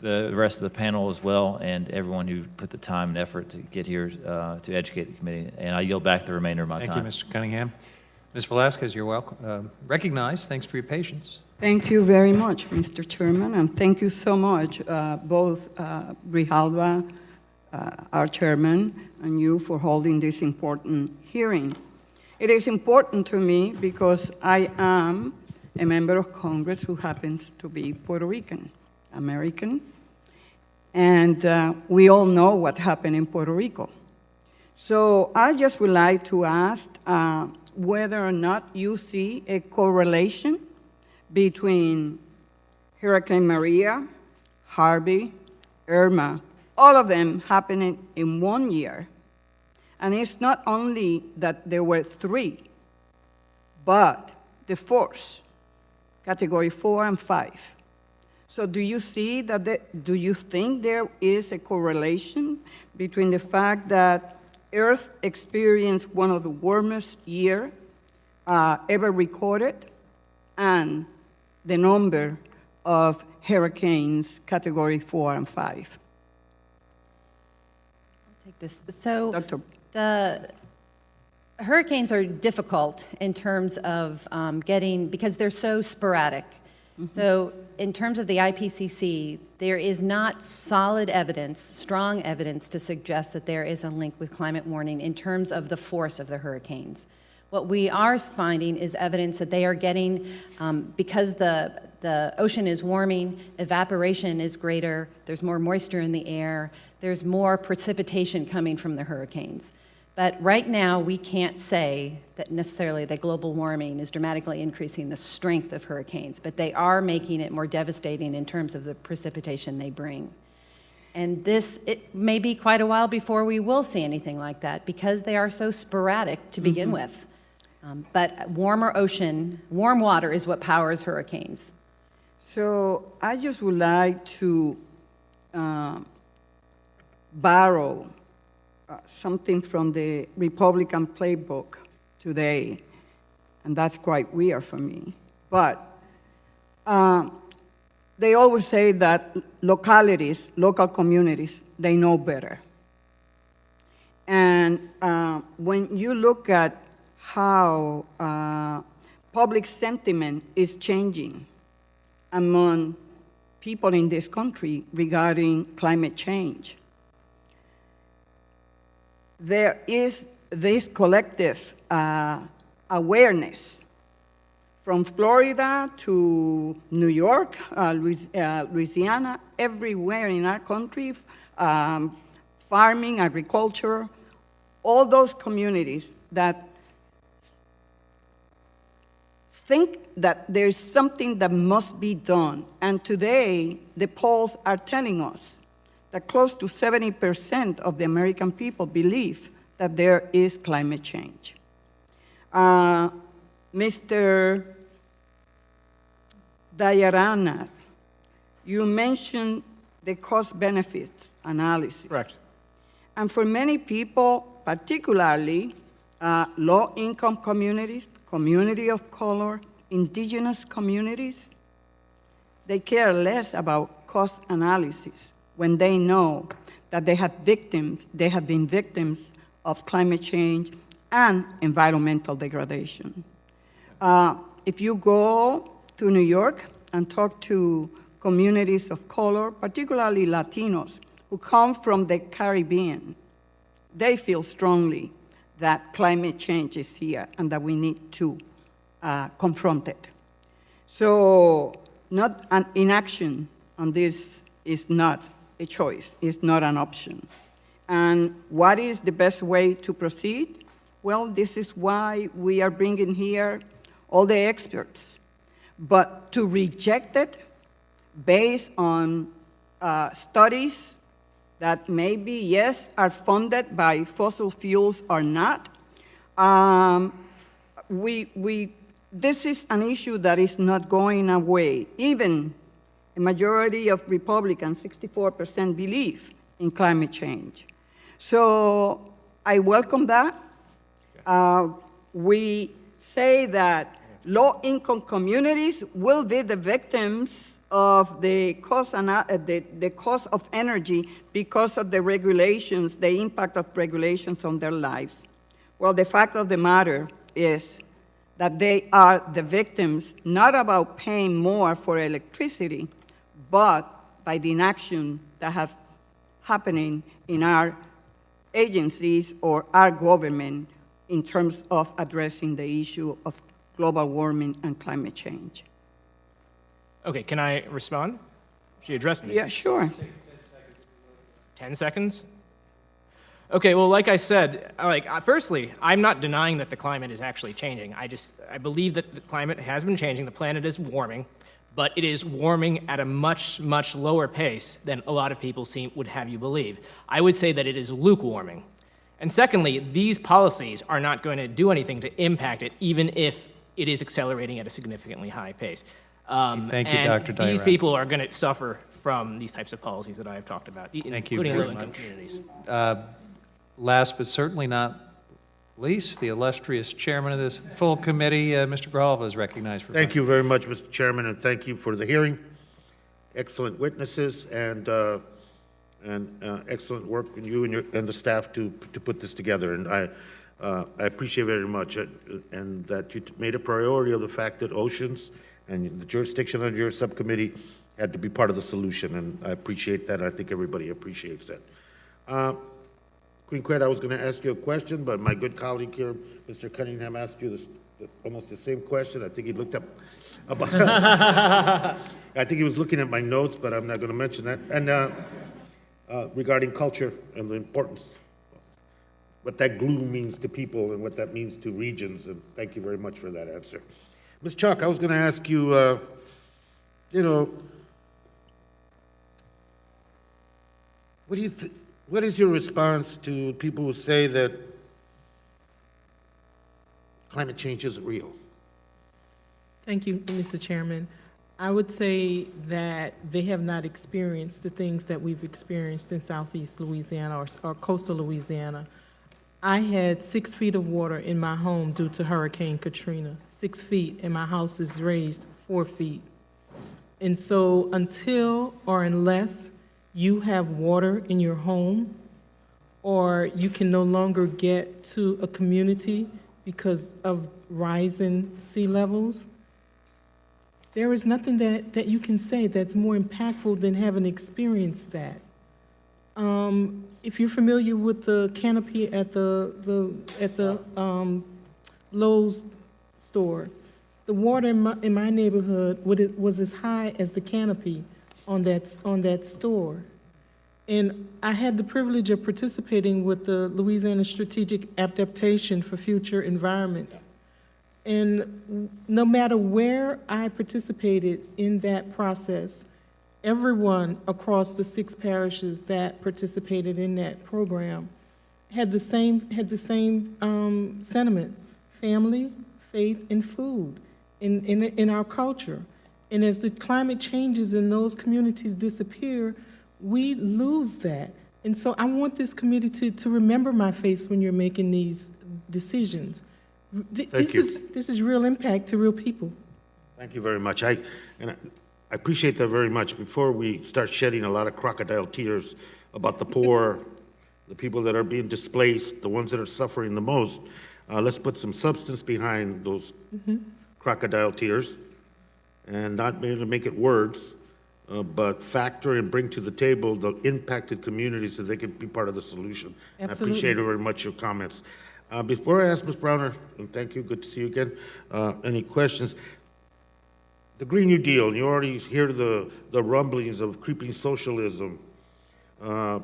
the rest of the panel as well, and everyone who put the time and effort to get here to educate the committee. And I yield back the remainder of my time. Thank you, Mr. Cunningham. Ms. Velasquez, you're welcome. Recognized. Thanks for your patience. Thank you very much, Mr. Chairman, and thank you so much, both Grijalva, our chairman, and you for holding this important hearing. It is important to me because I am a member of Congress who happens to be Puerto Rican American, and we all know what happened in Puerto Rico. So I just would like to ask whether or not you see a correlation between Hurricane Maria, Harvey, Irma, all of them happening in 1 year. And it's not only that there were 3, but the force, category 4 and 5. So do you see that, do you think there is a correlation between the fact that Earth experienced one of the warmest years ever recorded and the number of hurricanes category 4 and 5? I'll take this. So Dr. the hurricanes are difficult in terms of because they're so sporadic. Mm-hmm. So in terms of the IPCC, there is not solid evidence, strong evidence to suggest that there is a link with climate warming in terms of the force of the hurricanes. What we are finding is evidence that they are getting, because the ocean is warming, evaporation is greater, there's more moisture in the air, there's more precipitation coming from the hurricanes. But right now, we can't say that necessarily that global warming is dramatically increasing the strength of hurricanes, but they are making it more devastating in terms of the precipitation they bring. And it may be quite a while before we will see anything like that because they are so sporadic to begin with. But warm water is what powers hurricanes. So I just would like to borrow something from the Republican playbook today, and that's quite weird for me. But they always say that local communities, they know better. And when you look at how public sentiment is changing among people in this country regarding climate change, there is this collective awareness from Florida to New York, Louisiana, everywhere in our country, farming, agriculture, all those communities that think that there's something that must be done. And today, the polls are telling us that close to 70% of the American people believe that there is climate change. Mr. Dayaranath, you mentioned the cost-benefits analysis. Correct. And for many people, particularly low-income communities, community of color, indigenous communities, they care less about cost analysis when they know that they have been victims of climate change and environmental degradation. If you go to New York and talk to communities of color, particularly Latinos, who come from the Caribbean, they feel strongly that climate change is here and that we need to confront it. So not an inaction on this is not a choice, it's not an option. And what is the best way to proceed? Well, this is why we are bringing here all the experts. But to reject it based on studies that maybe, yes, are funded by fossil fuels or not, this is an issue that is not going away. Even a majority of Republicans, 64%, believe in climate change. So I welcome that. We say that low-income communities will be the victims of the cost of energy because of the regulations, the impact of regulations on their lives. Well, the fact of the matter is that they are the victims not about paying more for electricity, but by the inaction that has happening in our agencies or our government in terms of addressing the issue of global warming and climate change. Okay, can I respond? She addressed me. Yeah, sure. 10 seconds? Okay, well, like I said, firstly, I'm not denying that the climate is actually changing. I believe that the climate has been changing, the planet is warming, but it is warming at a much, much lower pace than a lot of people would have you believe. I would say that it is lukewarming. And secondly, these policies are not going to do anything to impact it, even if it is accelerating at a significantly high pace. Thank you, Dr. Dyrant. These people are going to suffer from these types of policies that I have talked about, Thank you including very low-income much. communities. Last but certainly not least, the illustrious chairman of this full committee, Mr. Grijalva, is recognized for. Thank you very much, Mr. Chairman, and thank you for the hearing. Excellent witnesses and excellent work from you and the staff to put this together. And I appreciate very much and that you made a priority of the fact that oceans and the jurisdiction under your subcommittee had to be part of the solution, and I appreciate that. I think everybody appreciates that. Queen Quet, I was going to ask you a question, but my good colleague here, Mr. Cunningham, asked you almost the same question. I think he looked up about. I think he was looking at my notes, but I'm not going to mention that. And regarding culture and the importance, what that glue means to people and what that means to regions, and thank you very much for that answer. Ms. Chuck, I was going to ask you, What is your response to people who say that climate change isn't real? Thank you, Mr. Chairman. I would say that they have not experienced the things that we've experienced in southeast Louisiana or coastal Louisiana. I had 6 feet of water in my home due to Hurricane Katrina, 6 feet, and my house is raised 4 feet. And so until or unless you have water in your home, or you can no longer get to a community because of rising sea levels, there is nothing that you can say that's more impactful than having experienced that. If you're familiar with the canopy at the Lowe's store, the water in my neighborhood was as high as the canopy on that store. And I had the privilege of participating with the Louisiana Strategic Adaptation for Future Environments. And no matter where I participated in that process, everyone across the 6 parishes that participated in that program had the same sentiment: family, faith, and food in our culture. And as the climate changes and those communities disappear, we lose that. And so I want this committee to remember my face when you're making these decisions. Thank you. This is real impact to real people. Thank you very much. I appreciate that very much. Before we start shedding a lot of crocodile tears about the poor, the people that are being displaced, the ones that are suffering the most, let's put some substance behind those crocodile tears, and not merely make it words, but factor and bring to the table the impacted communities so they can be part of the solution. And I appreciate very much your comments. Before I ask Ms. Browner, and thank you, good to see you again, any questions? The Green New Deal, you already hear the rumblings of creeping socialism.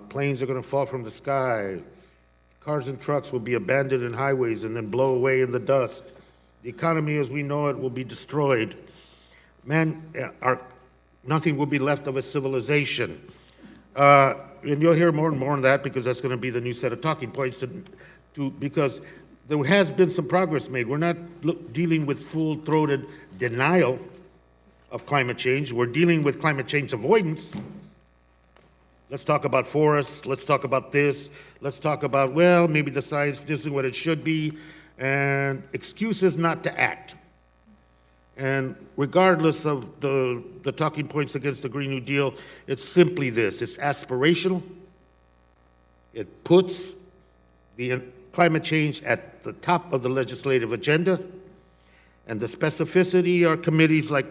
Planes are going to fall from the sky. Cars and trucks will be abandoned in highways and then blow away in the dust. The economy as we know it will be destroyed. Nothing will be left of a civilization. And you'll hear more and more on that because that's going to be the new set of talking points because there has been some progress made. We're not dealing with full-throated denial of climate change. We're dealing with climate change avoidance. Let's talk about forests. Let's talk about this. Let's talk about, well, maybe the science isn't what it should be, and excuses not to act. And regardless of the talking points against the Green New Deal, it's simply this. It's aspirational. It puts the climate change at the top of the legislative agenda, and the specificity are committees like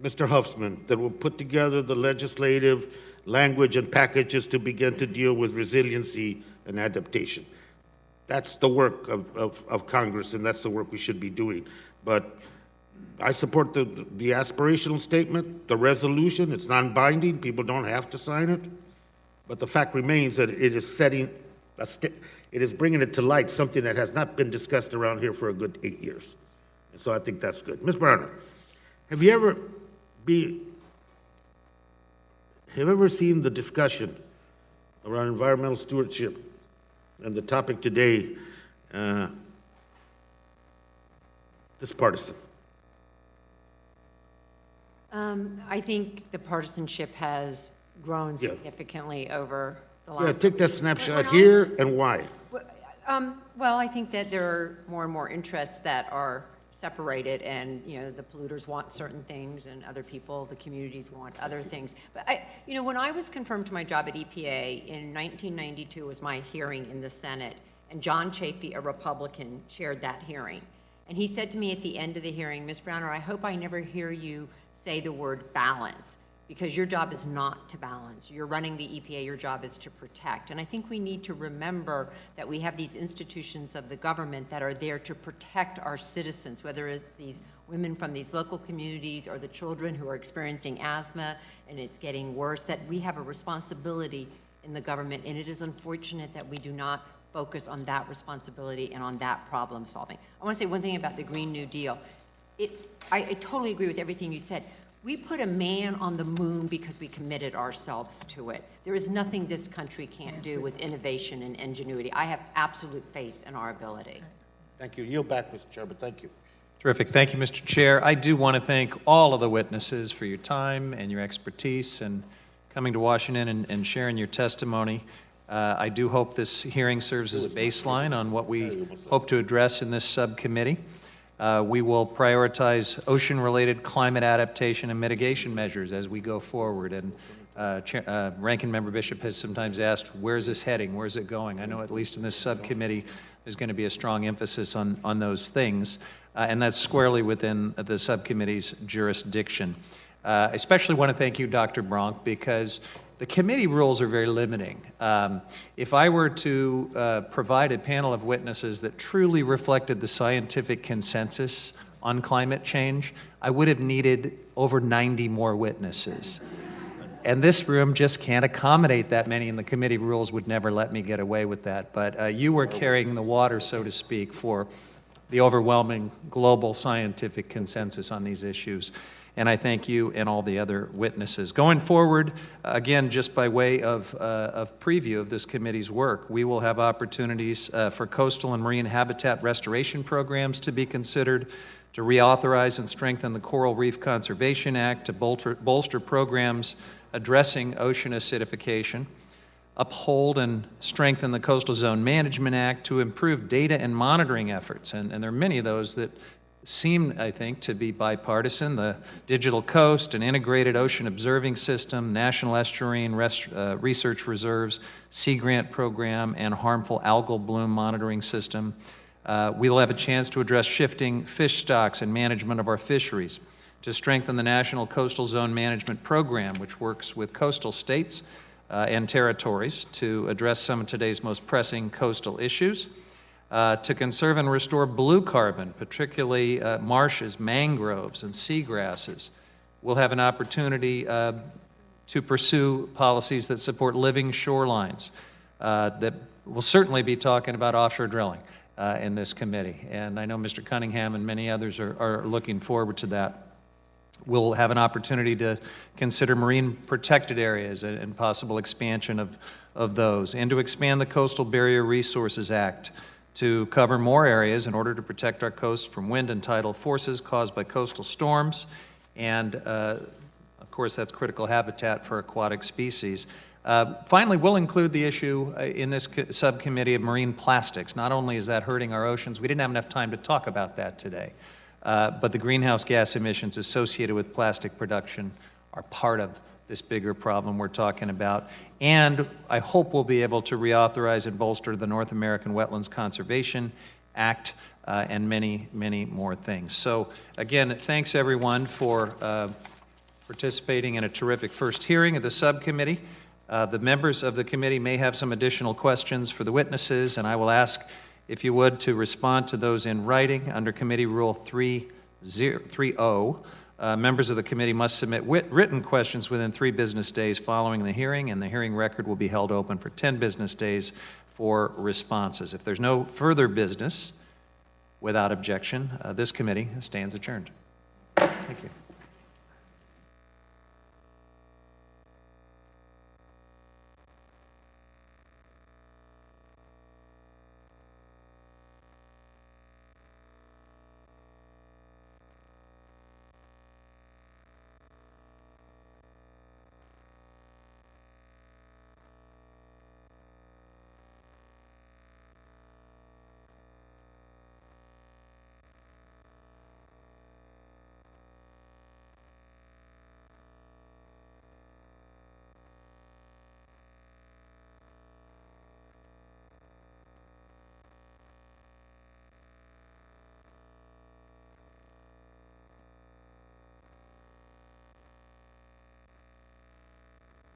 Mr. Huffman that will put together the legislative language and packages to begin to deal with resiliency and adaptation. That's the work of Congress, and that's the work we should be doing. But I support the aspirational statement, the resolution. It's non-binding. People don't have to sign it. But the fact remains that it is it is bringing it to light, something that has not been discussed around here for a good 8 years. And so I think that's good. Ms. Browner, have you ever seen the discussion around environmental stewardship and the topic today, this partisan? I think the partisanship has grown significantly over the last. Yeah, take that snapshot here and why. Well, I think that there are more and more interests that are separated, and the polluters want certain things, and other people, the communities, want other things. But when I was confirmed to my job at EPA in 1992 was my hearing in the Senate, and John Chafee, a Republican, chaired that hearing. And he said to me at the end of the hearing, Ms. Browner, I hope I never hear you say the word balance, because your job is not to balance. You're running the EPA, your job is to protect. And I think we need to remember that we have these institutions of the government that are there to protect our citizens, whether it's these women from these local communities or the children who are experiencing asthma and it's getting worse, that we have a responsibility in the government, and it is unfortunate that we do not focus on that responsibility and on that problem solving. I want to say one thing about the Green New Deal. I totally agree with everything you said. We put a man on the moon because we committed ourselves to it. There is nothing this country can't do with innovation and ingenuity. I have absolute faith in our ability. Thank you. Yield back, Mr. Chairman. Thank you. Terrific. Thank you, Mr. Chair. I do want to thank all of the witnesses for your time and your expertise and coming to Washington and sharing your testimony. I do hope this hearing serves as a baseline on what we hope to address in this subcommittee. We will prioritize ocean-related climate adaptation and mitigation measures as we go forward. And Ranking Member Bishop has sometimes asked, where's this heading? Where's it going? I know at least in this subcommittee, there's going to be a strong emphasis on those things. And that's squarely within the subcommittee's jurisdiction. I especially want to thank you, Dr. Bronk, because the committee rules are very limiting. If I were to provide a panel of witnesses that truly reflected the scientific consensus on climate change, I would have needed over 90 more witnesses. And this room just can't accommodate that many, and the committee rules would never let me get away with that. But you were carrying the water, so to speak, for the overwhelming global scientific consensus on these issues. And I thank you and all the other witnesses. Going forward, again, just by way of preview of this committee's work, we will have opportunities for coastal and marine habitat restoration programs to be considered, to reauthorize and strengthen the Coral Reef Conservation Act, to bolster programs addressing ocean acidification, uphold and strengthen the Coastal Zone Management Act, to improve data and monitoring efforts. And there are many of those that seem, I think, to be bipartisan: the Digital Coast, an integrated ocean observing system, National Estuarine Research Reserves, Sea Grant Program, and harmful algal bloom monitoring system. We'll have a chance to address shifting fish stocks and management of our fisheries, to strengthen the National Coastal Zone Management Program, which works with coastal states and territories to address some of today's most pressing coastal issues, to conserve and restore blue carbon, particularly marshes, mangroves, and seagrasses. We'll have an opportunity to pursue policies that support living shorelines. That we'll certainly be talking about offshore drilling in this committee, and I know Mr. Cunningham and many others are looking forward to that. We'll have an opportunity to consider marine protected areas and possible expansion of those, and to expand the Coastal Barrier Resources Act to cover more areas in order to protect our coast from wind and tidal forces caused by coastal storms. And of course, that's critical habitat for aquatic species. Finally, we'll include the issue in this subcommittee of marine plastics. Not only is that hurting our oceans, we didn't have enough time to talk about that today, but the greenhouse gas emissions associated with plastic production are part of this bigger problem we're talking about. And I hope we'll be able to reauthorize and bolster the North American Wetlands Conservation Act and many, many more things. So again, thanks everyone for participating in a terrific first hearing of the subcommittee. The members of the committee may have some additional questions for the witnesses, and I will ask, if you would, to respond to those in writing under Committee Rule 3.0. Members of the committee must submit written questions within 3 business days following the hearing, and the hearing record will be held open for 10 business days for responses. If there's no further business, without objection, this committee stands adjourned. Thank you.